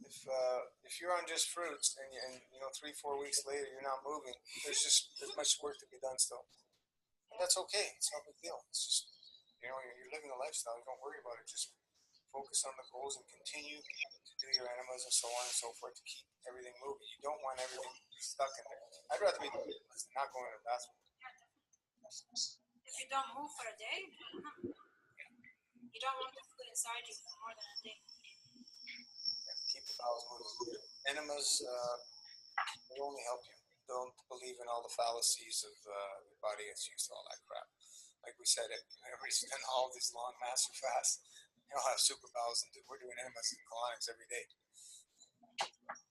If you're on just fruits and 3-4 weeks later you're not moving, there's much work to be done still, and that's okay. It's no big deal. It's just you're living a lifestyle. You don't worry about it. Just focus on the goals and continue to do your enemas and so on and so forth to keep everything moving. You don't want everything stuck in there. I'd rather be doing enemas than not going to the bathroom. If you don't move for a day, You don't want the food inside you for more than a day. Keep the bowels moving. Enemas will only help you. Don't believe in all the fallacies of your body gets used to all that crap. Like we said, everybody's done all these long master fasts. They all have super bowels, and we're doing enemas and colonics every day.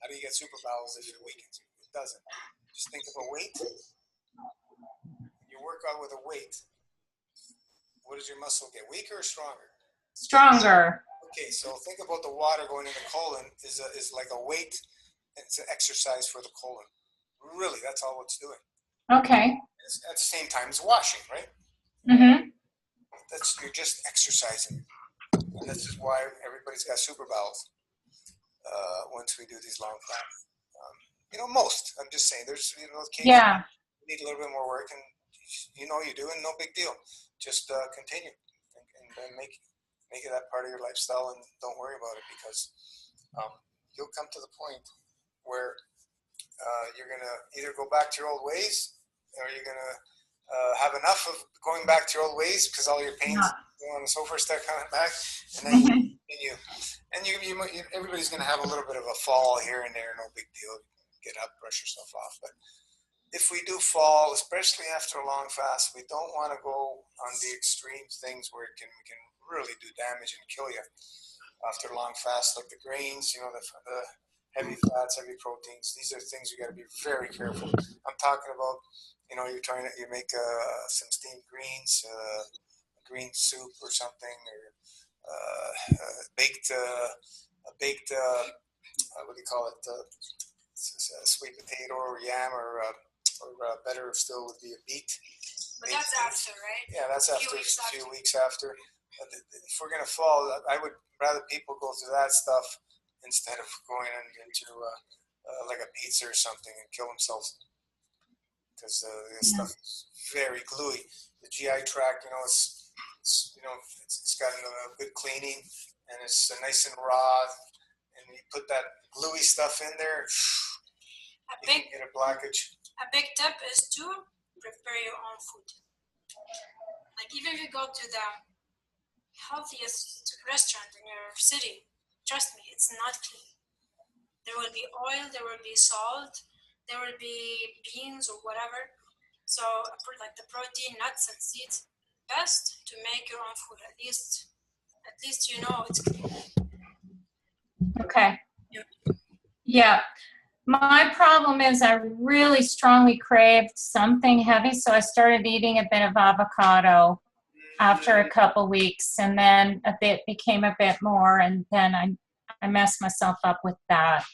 How do you get super bowels if it weakens you? It doesn't. Just think of a weight. When you work out with a weight, what does your muscle get? Weaker or stronger? Stronger. Okay, so think about the water going in the colon is like a weight. It's an exercise for the colon. Really, that's all it's doing. Okay. It's, at the same time, it's washing, right? Mm-hmm. You're just exercising, and this is why everybody's got super bowels. Once we do these long fasts, most. I'm just saying, there's cases Yeah. need a little bit more work, and you do, and no big deal. Just continue and make it that part of your lifestyle, and don't worry about it, because you'll come to the point where you're gonna either go back to your old ways, or you're gonna have enough of going back to your old ways because all your pains, so on and so forth, start coming back, and then you continue. And everybody's gonna have a little bit of a fall here and there, no big deal. Get up, brush yourself off. But if we do fall, especially after a long fast, we don't want to go on the extreme things where we can really do damage and kill you after a long fast, like the grains, the heavy fats, heavy proteins. These are things you got to be very careful. I'm talking about, you make some steamed greens, green soup or something, or baked, what do you call it? Sweet potato or yam, or better still would be a beet. But that's after, right? Yeah, that's after a few weeks after. If we're gonna fall, I would rather people go through that stuff instead of going into like a pizza or something and kill themselves, because this stuff is very gluey. The GI tract, it's got a good cleaning, and it's nice and raw. And you put that gluey stuff in there, you can get a blockage. A big tip is to prepare your own food. Like, even if you go to the healthiest restaurant in your city, trust me, it's not clean. There will be oil, there will be salt, there will be beans or whatever. So, like the protein, nuts and seeds, best to make your own food. At least it's clean. Okay. Yeah. My problem is I really strongly craved something heavy, so I started eating a bit of avocado after a couple weeks, and then a bit became a bit more, and then I messed myself up with that.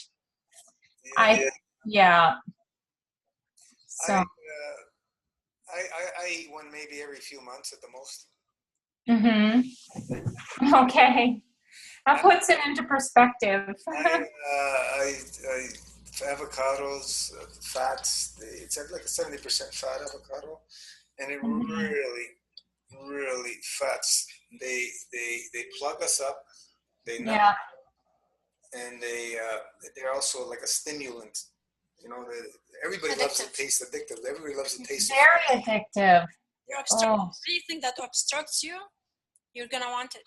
Yeah. So. I eat one maybe every few months at the most. Mm-hmm. Okay. That puts it into perspective. Avocados, fats, it's like a 70% fat avocado, and it really, really fats. They plug us up. They numb, and they're also like a stimulant. Everybody loves the taste. Addictive. Everybody loves the taste. Very addictive. Anything that obstructs you, you're gonna want it.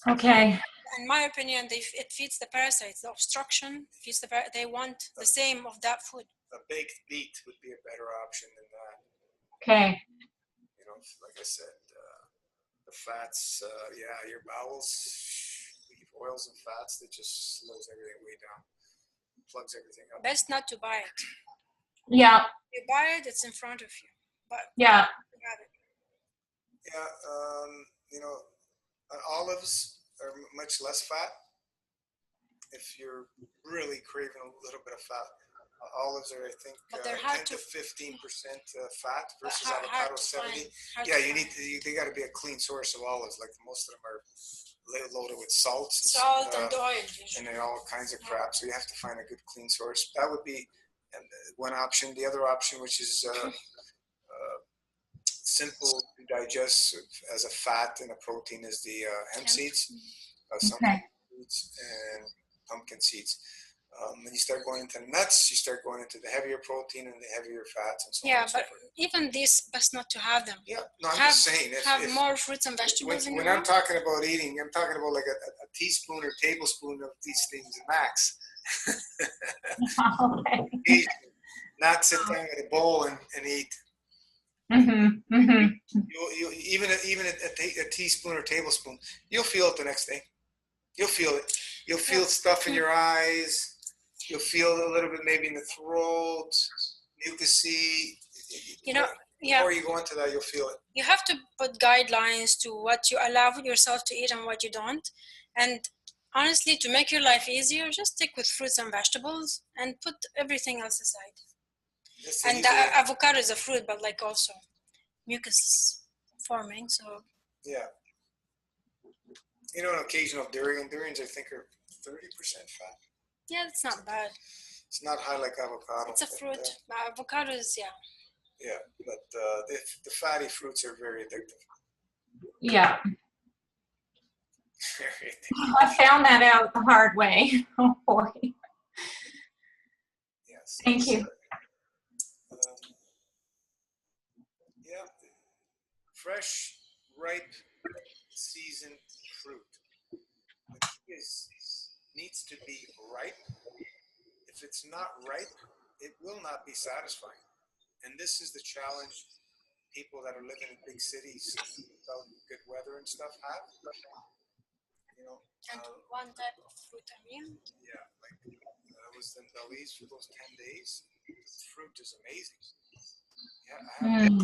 Okay. In my opinion, it feeds the parasites. The obstruction feeds they want the same of that food. A baked beet would be a better option than that. Okay. Like I said, the fats, your bowels, oils and fats, that just slows everything way down, plugs everything up. Best not to buy it. Yeah. You buy it, it's in front of you. But yeah. You have it. Yeah, olives are much less fat. If you're really craving a little bit of fat, olives are, I think, 10 to 15% fat versus avocado 70. Yeah, they got to be a clean source of olives. Like most of them are loaded with salt and oil, and all kinds of crap. So you have to find a good clean source. That would be one option. The other option, which is simple to digest as a fat and a protein, is the hemp seeds, sunflower seeds, and pumpkin seeds. When you start going into nuts, you start going into the heavier protein and the heavier fats and so on Yeah, and so but forth. even this, best not to have them. Yeah, no, I'm Have just saying. have more fruits and vegetables in when your I'm life. talking about eating, I'm talking about like a teaspoon or tablespoon of these things max. Okay. Not sit down at a bowl and eat. Mm-hmm. Mm-hmm. Even a teaspoon or tablespoon, you'll feel it the next day. You'll feel it. You'll feel Yeah. stuff in your eyes. You'll feel a little bit maybe in the throat, mucusy. You know, yeah. Before you go into that, you'll feel it. You have to put guidelines to what you allow yourself to eat and what you don't. And honestly, to make your life easier, just stick with fruits and vegetables and put everything else aside. That's And easy. avocado is a fruit, but like also mucus forming. So Yeah. You know, an occasional durian. Durians, I think, are 30% fat. yeah, it's not bad. It's not high like avocado. It's a fruit. Avocado is, yeah. Yeah, but the fatty fruits are very addictive. Yeah. Very addictive. I found that out the hard way. Oh boy. Yes. Thank you. Yeah, fresh, ripe, seasoned fruit. The key needs to be ripe. If it's not ripe, it will not be satisfying. And this is the challenge people that are living in big cities without good weather and stuff have. You know, And one type of fruit, I mean. yeah, like I was in Belize for those 10 days. The fruit is amazing. Yeah, I have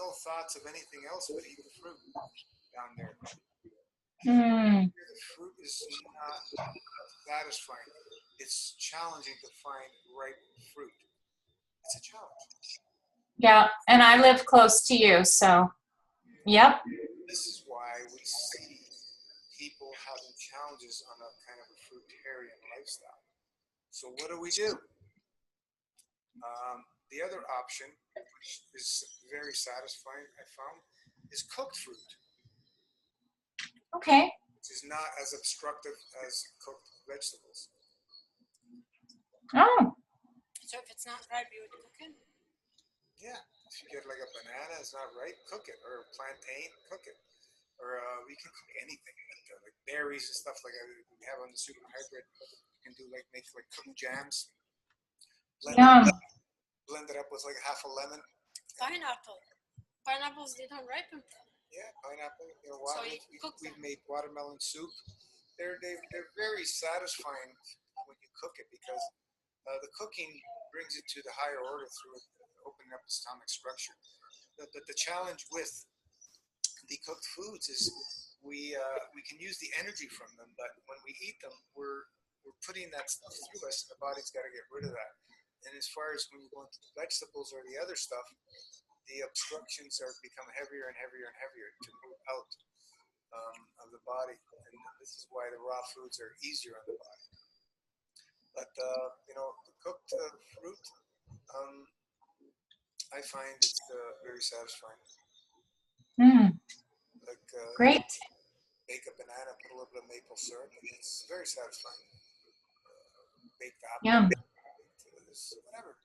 no thoughts of anything else but eat the fruit down there. The fruit is not satisfying. It's challenging to find ripe fruit. It's a challenge. Yeah, and I live close to you, so yep. This is why we see people having challenges on a kind of a fruitarian lifestyle. So what do we do? The other option, which is very satisfying, I found, is cooked fruit. Okay. Which is not as obstructive as cooked vegetables. Oh. So if it's not ripe, you would cook it? Yeah. If you get like a banana, it's not ripe, cook it. Or a plantain, cook it. Or we can cook anything, like berries and stuff like we have on the super hybrid. You can do like make like cooked jams. Blend it up with like half a lemon. Pineapple. Pineapples, they don't ripen. Yeah, pineapple. You know, so we've made watermelon soup. They're very satisfying when you cook it because the cooking brings it to the higher order through opening up the stomach structure. The challenge with the cooked foods is we can use the energy from them, but when we eat them, we're putting that stuff through us, and the body's got to get rid of that. And as far as when you go into the vegetables or the other stuff, the obstructions are become heavier and heavier and heavier to move out of the body, and this is why the raw foods are easier on the body. But you know, the cooked fruit, I find it's very satisfying. Like great. Bake a banana, put a little bit of maple syrup, and it's very satisfying. Baked apple, Yum. whatever.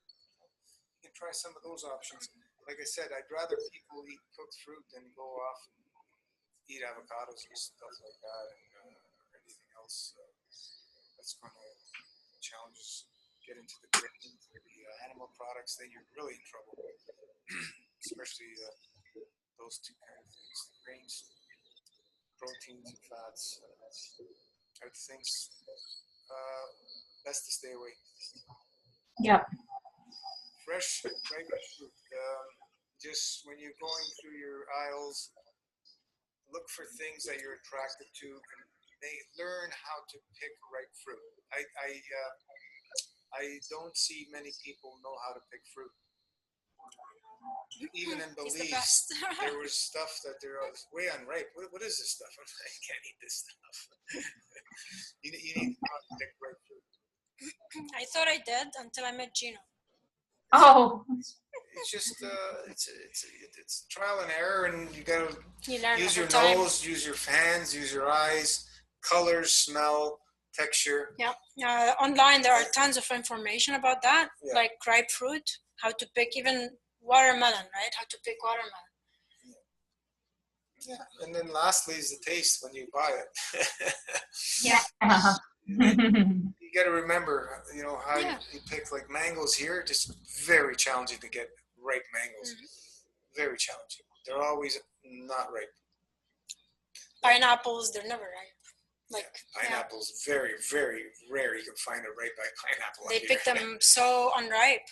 You can try some of those options. Like I said, I'd rather people eat cooked fruit than go off and eat avocados and stuff like that, and or anything else. That's going to challenge us. Get into the grains or the animal products, then you're really in trouble. Especially those two kind of things, the grains, proteins, and fats are the things best to stay away. Yep. Fresh, ripe fruit. Just when you're going through your aisles, look for things that you're attracted to, and they learn how to pick ripe fruit. I don't see many people know how to pick fruit. Even in Belize, there was stuff that there was way unripe. What is this stuff? I can't eat this stuff. you need to know how to pick ripe fruit. I thought I did until I met Gino. Oh. It's just it's trial and error, and you gotta You learn use your over time. nose, use your hands, use your eyes, colors, smell, texture. Yeah. Online, there are tons of information about that, Yeah. like ripe fruit, how to pick even watermelon, right? How to pick watermelon. Yeah, and then lastly is the taste when you buy it. Yeah. You got to remember, you know, how Yeah. you pick like mangoes here. Just very challenging to get ripe mangoes. Very challenging. They're always not ripe. Pineapples, they're never ripe. Like Pineapples, very, very rare. You can find a ripe pineapple. they up pick here. them so unripe,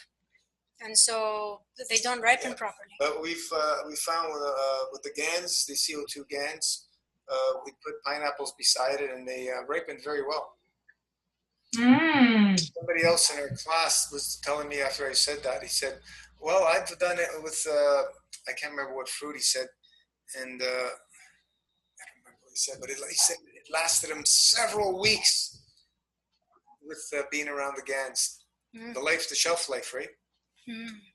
and so they don't ripen properly. But we found with the GANs, the CO2 GANs, we put pineapples beside it, and they ripened very well. Mm. Somebody else in our class was telling me after I said that. He said, "Well, I've done it with I can't remember what fruit he said, and I don't remember what he said, but he said it lasted him several weeks with being around the GANs. The shelf life, right?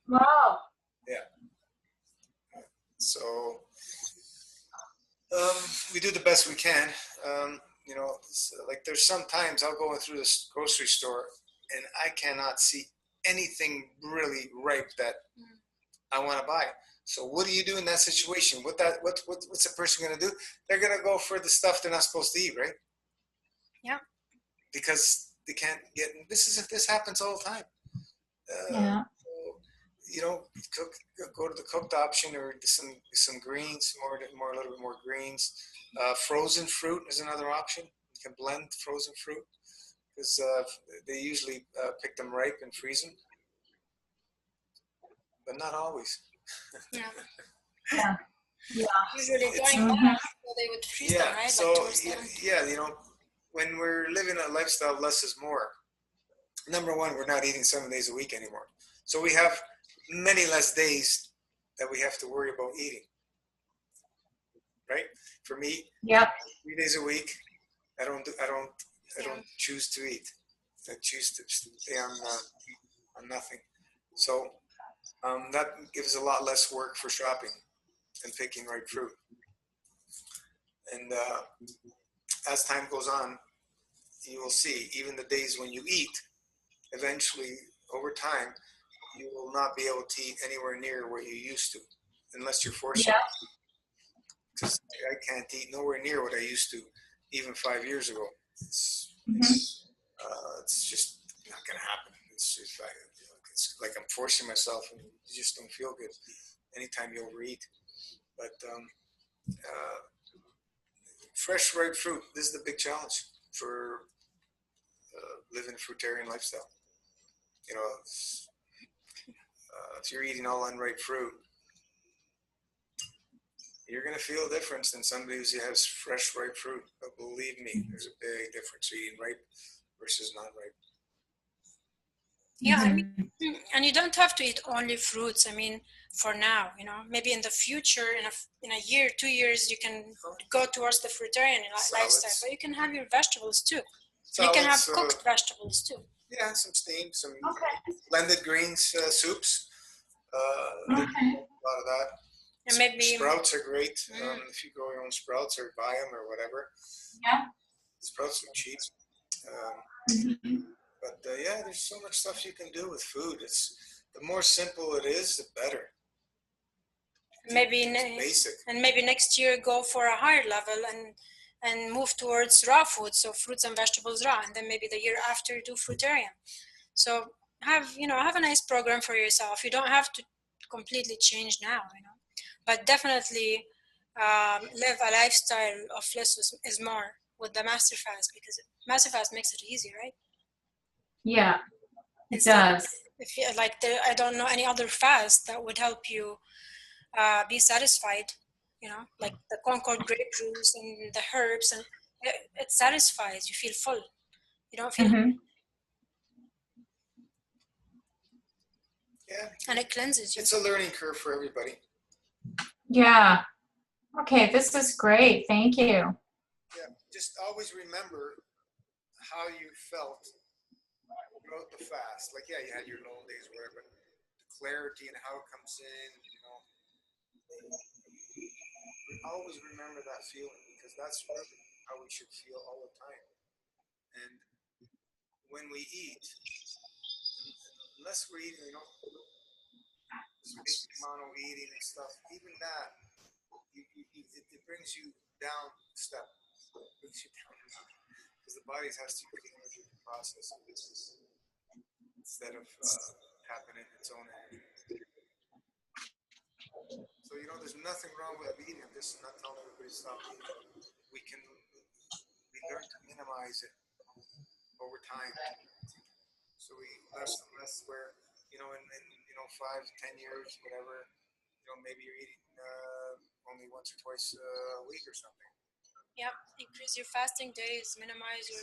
Wow. Yeah. So we do the best we can. You know, like there's sometimes I'll go through this grocery store and I cannot see anything really ripe that I want to buy. So what do you do in that situation? What's a person going to do? They're going to go for the stuff they're not supposed to eat, right? Yeah. Because they can't get. This happens all the time. Yeah. You know, go to the cooked option or some greens, a little bit more greens. Frozen fruit is another option. You can blend frozen fruit because they usually pick them ripe and freeze them, but not always. Yeah. Yeah. Yeah. Usually It's- going back, so they would freeze them, right? So Like towards the end. yeah, you know, when we're living a lifestyle less is more. Number one, we're not eating 7 days a week anymore, so we have many less days that we have to worry about eating. Right? For me, Yep. 3 days a week, I don't choose to eat. I choose to stay on nothing. So that gives a lot less work for shopping and picking ripe fruit. And as time goes on, you will see even the days when you eat, eventually over time, you will not be able to eat anywhere near what you used to, unless you're forced. Yeah. Because I can't eat nowhere near what I used to, even 5 years ago. It's just not going to happen. It's like I'm forcing myself, and you just don't feel good anytime you overeat. But fresh ripe fruit, this is the big challenge for living a fruitarian lifestyle. You know, if you're eating all unripe fruit, you're going to feel a difference than somebody who has fresh ripe fruit. But believe me, there's a big difference eating ripe versus non-ripe. Yeah, I mean, and you don't have to eat only fruits. I mean, for now, you know, maybe in the future, in a year, 2 years, you can go towards the fruitarian lifestyle. But you can have your vegetables too. You can have cooked vegetables too. Yeah, some steamed, some blended greens soups. A lot of that. And maybe sprouts are great. If you grow your own sprouts or buy them or whatever. Yeah. Sprouts are cheap. But yeah, there's so much stuff you can do with food. It's the more simple it is, the better. Maybe basic. And maybe next year go for a higher level and move towards raw food, so fruits and vegetables raw, and then maybe the year after do fruitarian. So have a nice program for yourself. You don't have to completely change now, but definitely live a lifestyle of less is more with the master fast, because master fast makes it easy, right? Yeah, it does. If you, like I don't know any other fast that would help you be satisfied, like the Concord grape juice and the herbs, and it satisfies. You feel full. You don't feel Yeah. And it cleanses you. It's a learning curve for everybody. Yeah. Okay, this is great. Thank you. Yeah, just always remember how you felt throughout the fast. Like, yeah, you had your low days, whatever, but the clarity and how it comes in, always remember that feeling, because that's really how we should feel all the time. And when we eat, unless we're eating, mono eating and stuff, even that, it brings you down a step. It brings you down because the body has to use energy to process it instead of tapping in its own energy. So there's nothing wrong with eating. I'm just not telling everybody to stop eating. We learn to minimize it over time. So we less and less where, in 5 to 10 years, whatever, maybe you're eating only once or twice a week or something. Yep, increase your fasting days, minimize your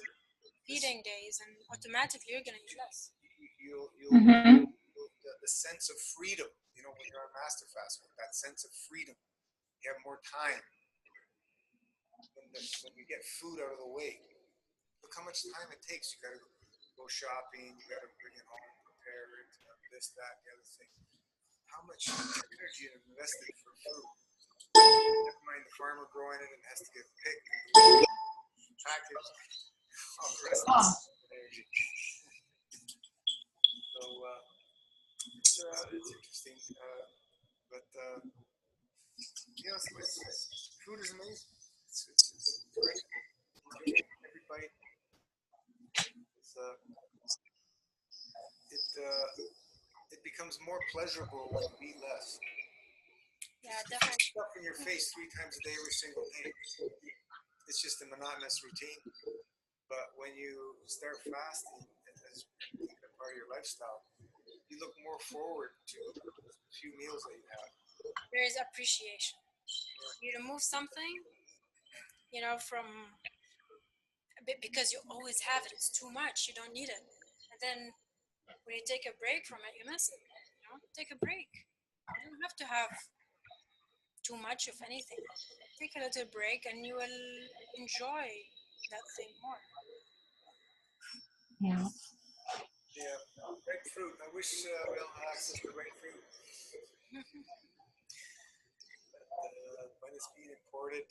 feeding days, and automatically you're gonna eat less. The sense of freedom, when you're on master fast, that sense of freedom, you have more time. When you get food out of the way, look how much time it takes. You got to go shopping, you got to bring it home, prepare it, this, that, the other thing. How much energy is invested for food? Never mind the farmer growing it and has to get picked, packaged, all the rest of the energy. So it's interesting, but food is amazing. It's great. Every bite. It becomes more pleasurable when you eat less. Yeah, definitely. Stuff in your face 3 times a day, every single day. It's just a monotonous routine. But when you start fasting as a part of your lifestyle, you look more forward to the few meals that you have. There is appreciation. You remove something, from because you always have it. It's too much. You don't need it. And then when you take a break from it, you miss it. Take a break. You don't have to have too much of anything. Take a little break and you will enjoy that thing more. Yeah. Yeah, grapefruit. I wish we all had access to grapefruit. When it's being imported,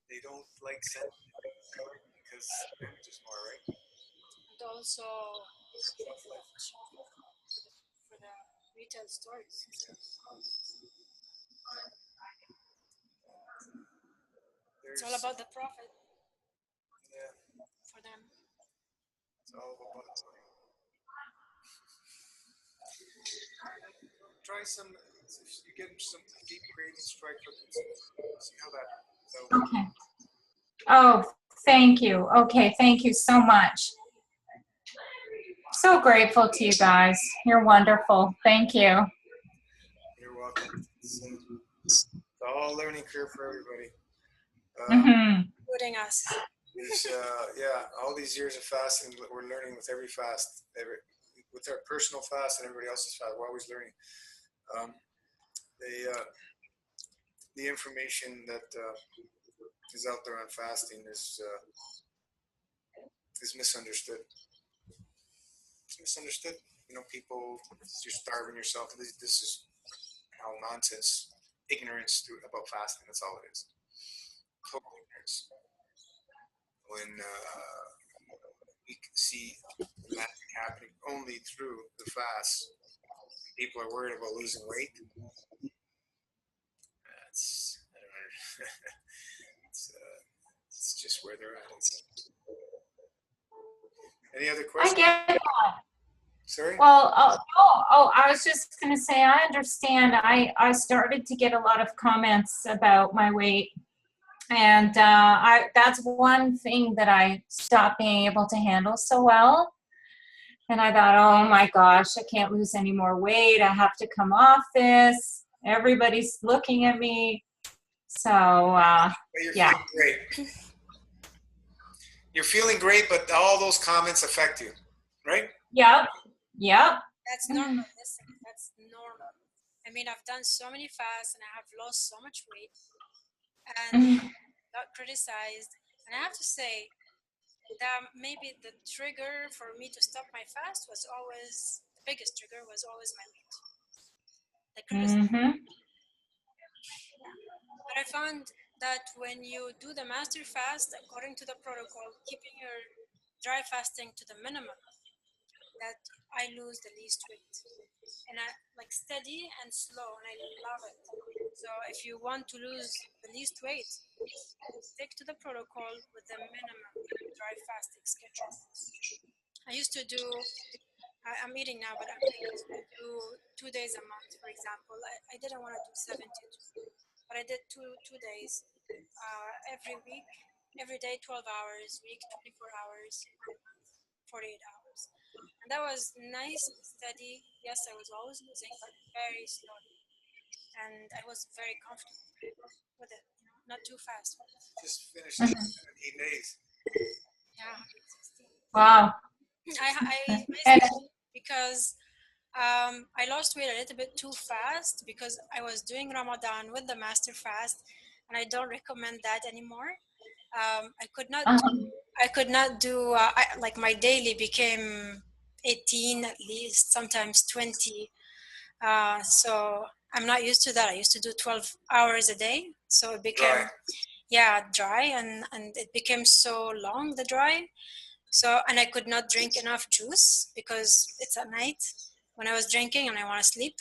they don't like scent because the damage is more, right? And also for the retail stores. It's all about the profit. Yeah. For them. It's all about money. Try some. If you get some deep cravings, try cooking some. See how that. Okay. Oh, thank you. Okay, thank you so much. So grateful to you guys. You're wonderful. Thank you. You're welcome. It's all learning curve for everybody. Including us. There's, all these years of fasting, we're learning with every fast, with our personal fast and everybody else's fast. We're always learning. The information that is out there on fasting is misunderstood. It's misunderstood. People, you're starving yourself. This is all nonsense, ignorance about fasting. That's all it is. Total ignorance. When we see magic happening only through the fast, people are worried about losing weight. I don't know. It's just where they're at. Any other questions? I get that. Sorry? Well, I was just going to say, I understand. I started to get a lot of comments about my weight. And that's one thing that I stopped being able to handle so well. And I thought, oh my gosh, I can't lose any more weight. I have to come off this. Everybody's looking at me. So, yeah. Feeling great. You're feeling great, but all those comments affect you, right? Yep. That's normal. Listen, that's normal. I mean, I've done so many fasts and I have lost so much weight and got criticized. And I have to say that maybe the trigger for me to stop my fast was always, the biggest trigger was always my weight. The criticism. But I found that when you do the master fast, according to the protocol, keeping your dry fasting to the minimum, that I lose the least weight. And I like steady and slow, and I love it. So if you want to lose the least weight, stick to the protocol with the minimum dry fasting schedule. I used to do, I'm eating now, but I used to do 2 days a month, for example. I didn't want to do 72, but I did two days every week, every day 12 hours, week 24 hours, 48 hours. And that was nice, steady. Yes, I was always losing, but very slowly. And I was very comfortable with it, you know, not too fast with it. Just finished 17 days. Yeah, 16. Wow. I And, basically, because I lost weight a little bit too fast because I was doing Ramadan with the master fast, and I don't recommend that anymore. I could not do, um, I could not do like my daily became 18 at least, sometimes 20. So I'm not used to that. I used to do 12 hours a day, so it became dry, and it became so long, the dry. So, and I could not drink enough juice because it's at night when I was drinking and I want to sleep.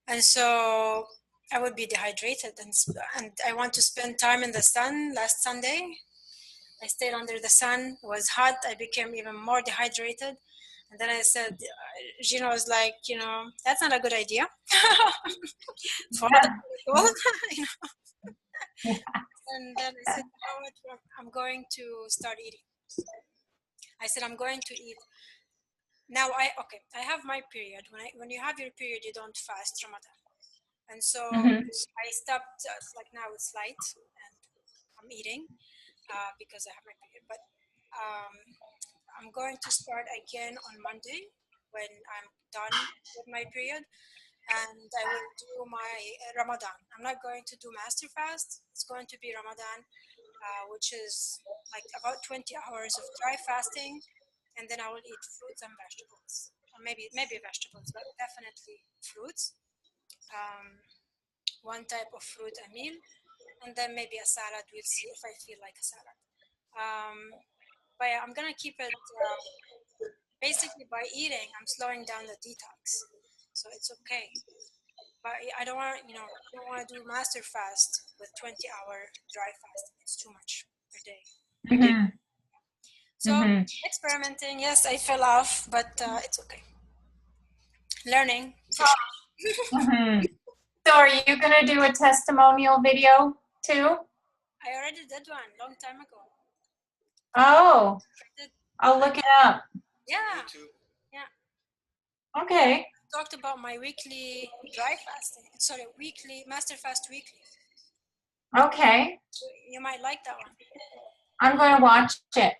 And so I would be dehydrated, and I want to spend time in the sun. Last Sunday, I stayed under the sun. It was hot. I became even more dehydrated. And then I said, Gina was like, you know, that's not a good idea. Follow the protocol. You know? yeah. And then I said, you know what, I'm going to start eating. I said, I'm going to eat. Now I have my period. When you have your period, you don't fast Ramadan. And so Mhm. I stopped, like now it's light and I'm eating because I have my period. But um, I'm going to start again on Monday when I'm done with my period, and I will do my Ramadan. I'm not going to do master fast. It's going to be Ramadan, which is like about 20 hours of dry fasting, and then I will eat fruits and vegetables, or maybe vegetables, but definitely fruits. Um, one type of fruit a meal, and then maybe a salad. We'll see if I feel like a salad. But yeah, I'm gonna keep it. Basically, by eating, I'm slowing down the detox, so it's okay. But I don't want, you know, I don't want to do master fast with 20-hour dry fasting. It's too much per day. Mhm. So Mhm. experimenting. Yes, I fell off, but it's okay. Learning for sure. Mhm. So are you gonna do a testimonial video too? I already did one long time ago. Oh, I did, I'll look it up. yeah, YouTube. yeah. Okay. Talked about my weekly dry fasting. Sorry, weekly master fast weekly. Okay. You might like that one. I'm going to watch it.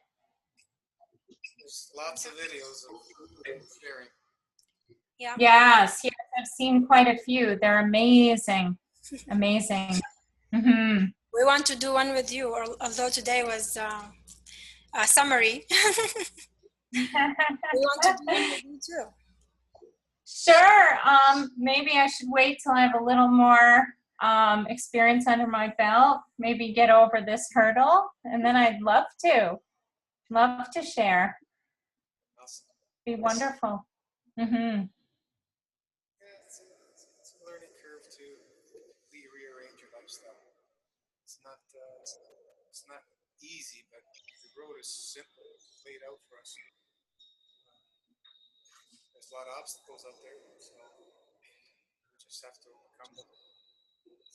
There's lots of videos of sharing. Yeah. Yes, yes, I've seen quite a few. They're amazing. Amazing. Mm-hmm. We want to do one with you, although today was a summary. We want to do one with you too. Sure. Maybe I should wait till I have a little more experience under my belt. Maybe get over this hurdle, and then I'd love to. Love to share. Awesome. Be wonderful. Mm-hmm. Yeah, it's a learning curve to completely rearrange your lifestyle. It's not easy, but the road is simple, laid out for us. There's a lot of obstacles out there, so we just have to overcome them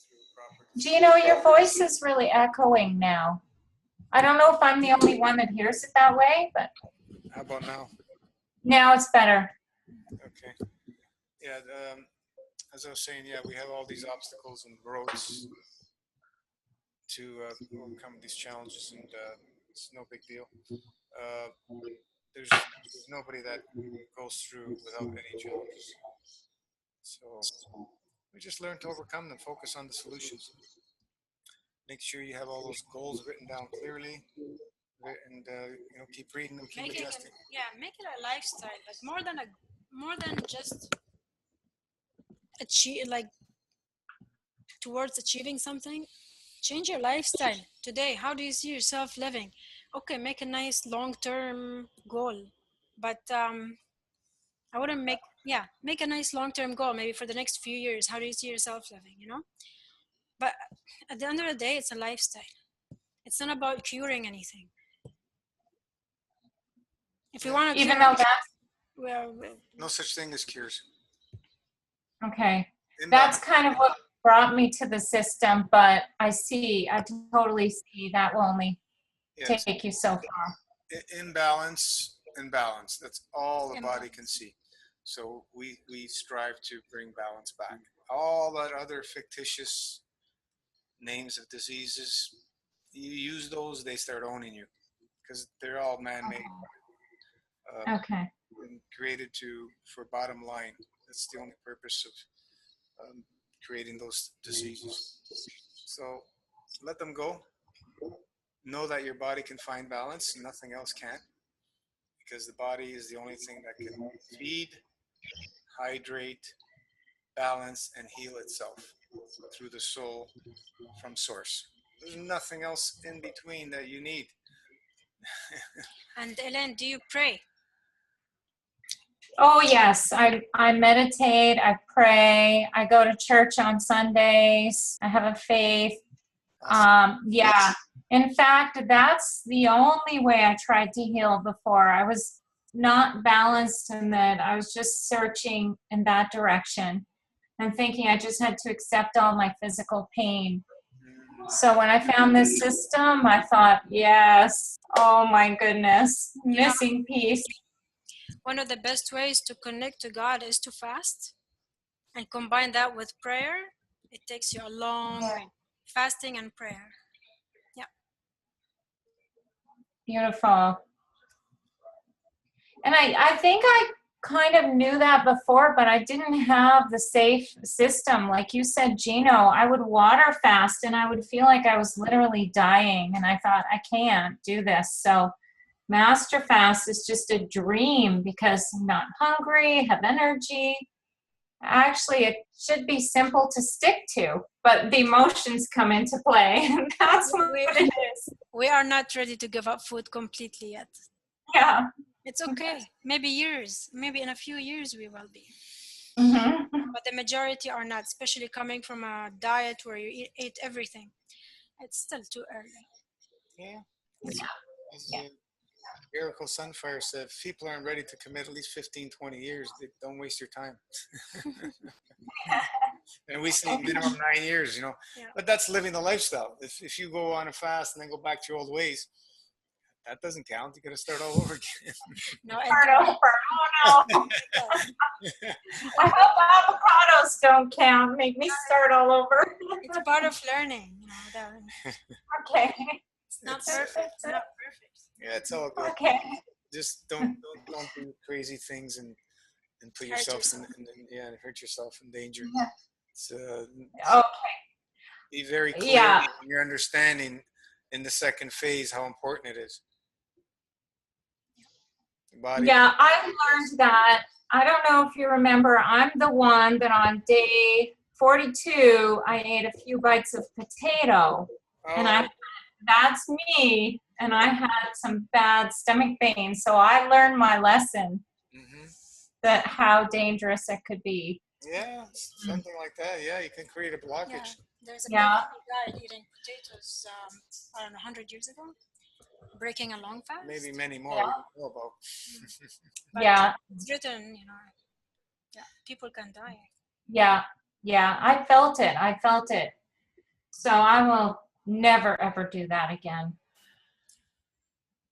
through proper Gino, your voice is really echoing now. I don't know if I'm the only one that hears it that way, but How about now? now it's better. Okay. Yeah. As I was saying, yeah, we have all these obstacles and roads to overcome these challenges, and it's no big deal. Uh, there's nobody that goes through without any challenges. So we just learn to overcome them, focus on the solutions. Make sure you have all those goals written down clearly, and keep reading them, keep adjusting. Make it a lifestyle, like more than just achieve, like towards achieving something. Change your lifestyle today. How do you see yourself living? Okay, make a nice long-term goal, but I wouldn't make a nice long-term goal maybe for the next few years. How do you see yourself living? But at the end of the day, it's a lifestyle. It's not about curing anything. If you want to Even cure, though that's well, No such thing as cures. okay. Imbalance. That's kind of what brought me to the system, but I totally see that will only Yes. take you so far. Imbalance and balance. That's all the body can see. So we strive to bring balance back. All that other fictitious names of diseases, you use those, they start owning you because they're all man-made Okay. and created for bottom line. That's the only purpose of creating those diseases. So let them go. Know that your body can find balance and nothing else can, because the body is the only thing that can feed, hydrate, balance, and heal itself through the soul from source. There's nothing else in between that you need. and Ellen, do you pray? Oh yes, I meditate, I pray, I go to church on Sundays, I have a faith. Yeah. In fact, that's the only way I tried to heal before. I was not balanced in that I was just searching in that direction and thinking I just had to accept all my physical pain. So when I found this system, I thought, yes, oh my goodness, missing piece. One of the best ways to connect to God is to fast and combine that with prayer. It takes you a long way. Fasting and prayer. Yeah. Beautiful. And I think I kind of knew that before, but I didn't have the safe system. Like you said, Gino, I would water fast and I would feel like I was literally dying. And I thought, I can't do this. So Master Fast is just a dream because I'm not hungry, have energy. Actually, it should be simple to stick to, but the emotions come into play. And that's what it is. We are not ready to give up food completely yet. Yeah. It's okay. Maybe years, maybe in a few years we will be. Mm-hmm. But the majority are not, especially coming from a diet where you eat everything. It's still too early. Yeah. As Miracle Sunfire said, if people aren't ready to commit at least 15, 20 years, don't waste your time. And we say minimum 9 years, Yeah. But that's living the lifestyle. If you go on a fast and then go back to your old ways, that doesn't count. You got to start all over again. No, Start over. Oh no. I hope avocados don't count. Make me start all over. it's part of learning. Okay. It's not perfect. It's not perfect. Yeah, it's all good. Okay. Just don't do crazy things and put Hurt yourself yourself. and hurt yourself in danger. Yeah. It's, Okay. be very clear Yeah. in your understanding in the second phase how important it is. The body. Yeah, I learned that. I don't know if you remember, I'm the one that on day 42, I ate a few bites of potato. And that's me. And I had some bad stomach pain. So I learned my lesson that how dangerous it could be. Yeah, something like that. Yeah, you can create a blockage. Yeah. There's a Yeah. guy eating potatoes, I don't know, 100 years ago, breaking a long fast. Maybe many more Yeah. we don't know about. But Yeah. it's written, people can die. Yeah. Yeah. I felt it. I felt it. So I will never, ever do that again.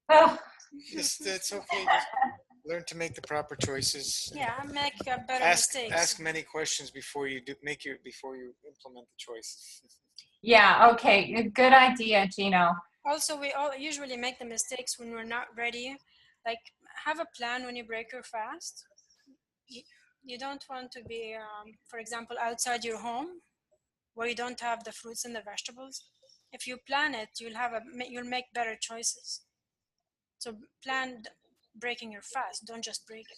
Oh. It's okay. Just learn to make the proper choices. Yeah, make better Ask mistakes. many questions before you before you implement the choice. Yeah. Okay. Good idea, Gino. Also, we all usually make the mistakes when we're not ready. Like, have a plan when you break your fast. You don't want to be, for example, outside your home where you don't have the fruits and the vegetables. If you plan it, you'll make better choices. So plan breaking your fast. Don't just break it.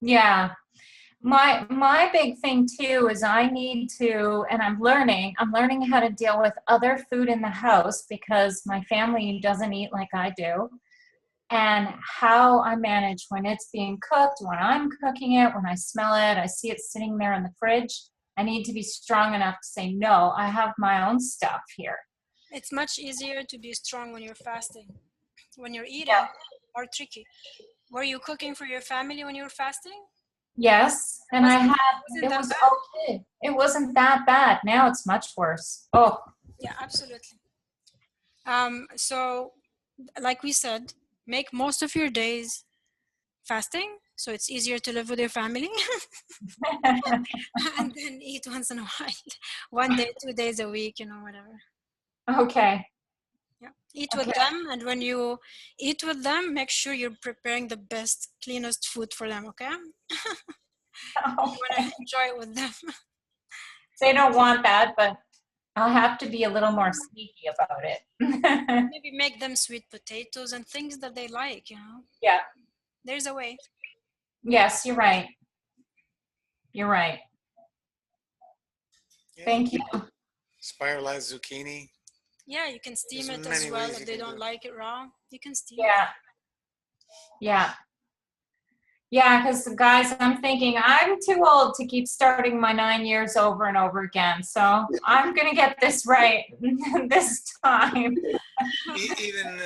Yeah. my big thing too is I need to, and I'm learning how to deal with other food in the house because my family doesn't eat like I do. And how I manage when it's being cooked, when I'm cooking it, when I smell it, I see it sitting there in the fridge. I need to be strong enough to say, no, I have my own stuff here. It's much easier to be strong when you're fasting. When you're eating, Yeah. more tricky. Were you cooking for your family when you were fasting? Yes, and I had, Wasn't it that was bad? okay. It wasn't that bad. Now it's much worse. Oh, Yeah, absolutely. So, like we said, make most of your days fasting, so it's easier to live with your family, and then eat once in a while, 1 day, 2 days a week, whatever. okay. Yeah, eat with Okay. them, and when you eat with them, make sure you're preparing the best, cleanest food for them. Okay, you want to Okay. enjoy it with them. They don't want that, but I'll have to be a little more sneaky about it. Maybe make them sweet potatoes and things that they like. Yeah. There's a way. Yes, you're right. You're right. Yeah, Thank you. spiralized zucchini. Yeah, you can steam There's it many as well ways if you they can do don't it. like it raw. You can steam it. Yeah. Yeah. Yeah, because guys, I'm thinking I'm too old to keep starting my 9 years over and over again. So I'm gonna get this right this time. Even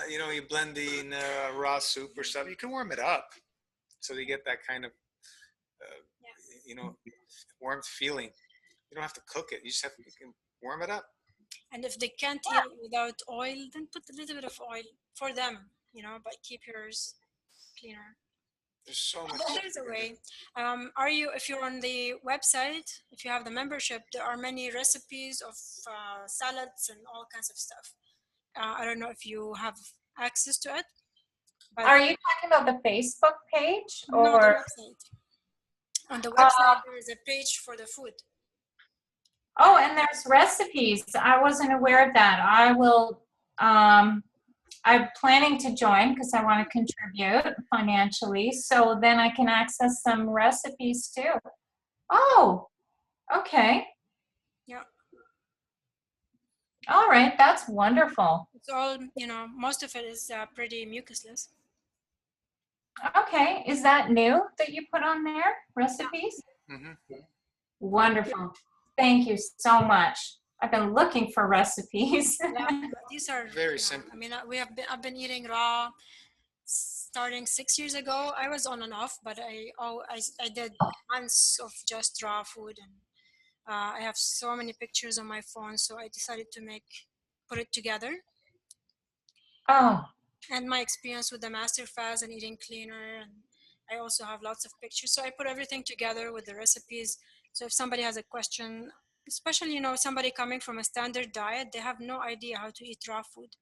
you blend in raw soup or stuff. You can warm it up, so you get that kind of warmth feeling. You don't have to cook it. You can warm it up. And if they can't eat it without oil, then put a little bit of oil for them, but keep yours cleaner. There's so much. But there's a way. If you're on the website, if you have the membership, there are many recipes of salads and all kinds of stuff. I don't know if you have access to it, but Are you talking about the Facebook page no, the or? website. On the website, there is a page for the food. Oh, and there's recipes. I wasn't aware of that. I'm planning to join because I want to contribute financially. So then I can access some recipes too. Oh, okay. Yeah, All right. That's wonderful. it's all, most of it is pretty mucusless. Okay. Is that new that you put on there? Recipes? Mm-hmm. Wonderful. Thank you so much. I've been looking for recipes. Yeah, these are Very simple. I mean, I've been eating raw starting 6 years ago. I was on and off, but I did months of just raw food, and I have so many pictures on my phone, so I decided to put it together. Oh, And my experience with the master fast and eating cleaner, and I also have lots of pictures. So I put everything together with the recipes. So if somebody has a question, especially somebody coming from a standard diet, they have no idea how to eat raw food.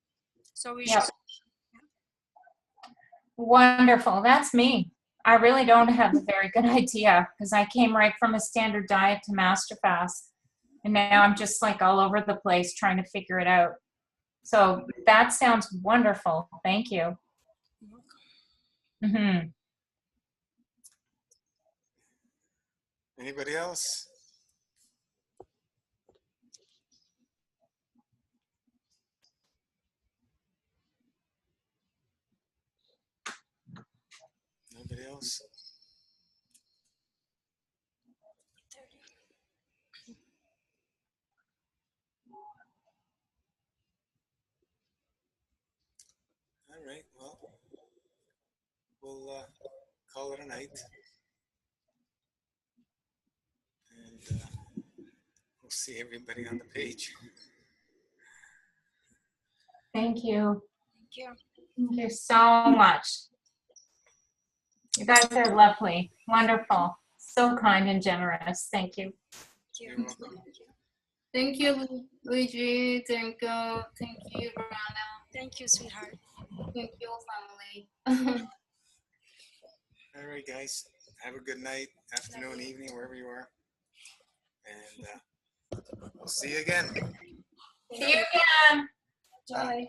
So we yeah. should. Wonderful. That's me. I really don't have a very good idea because I came right from a standard diet to master fast. And now I'm just like all over the place trying to figure it out. So that sounds wonderful. Thank you. Hmm. Anybody else? Nobody else? All right. Well, we'll call it a night, and we'll see everybody on the page. Thank you. Thank you. Thank you so much. You guys are lovely. Wonderful. So kind and generous. Thank you. Thank You're you. welcome. Thank you, Luigi. Thank you, Rana. Thank you, sweetheart. Thank you, family. All right, guys. Have a good night, afternoon, evening, wherever you are, and we'll see you again. See you again. Bye.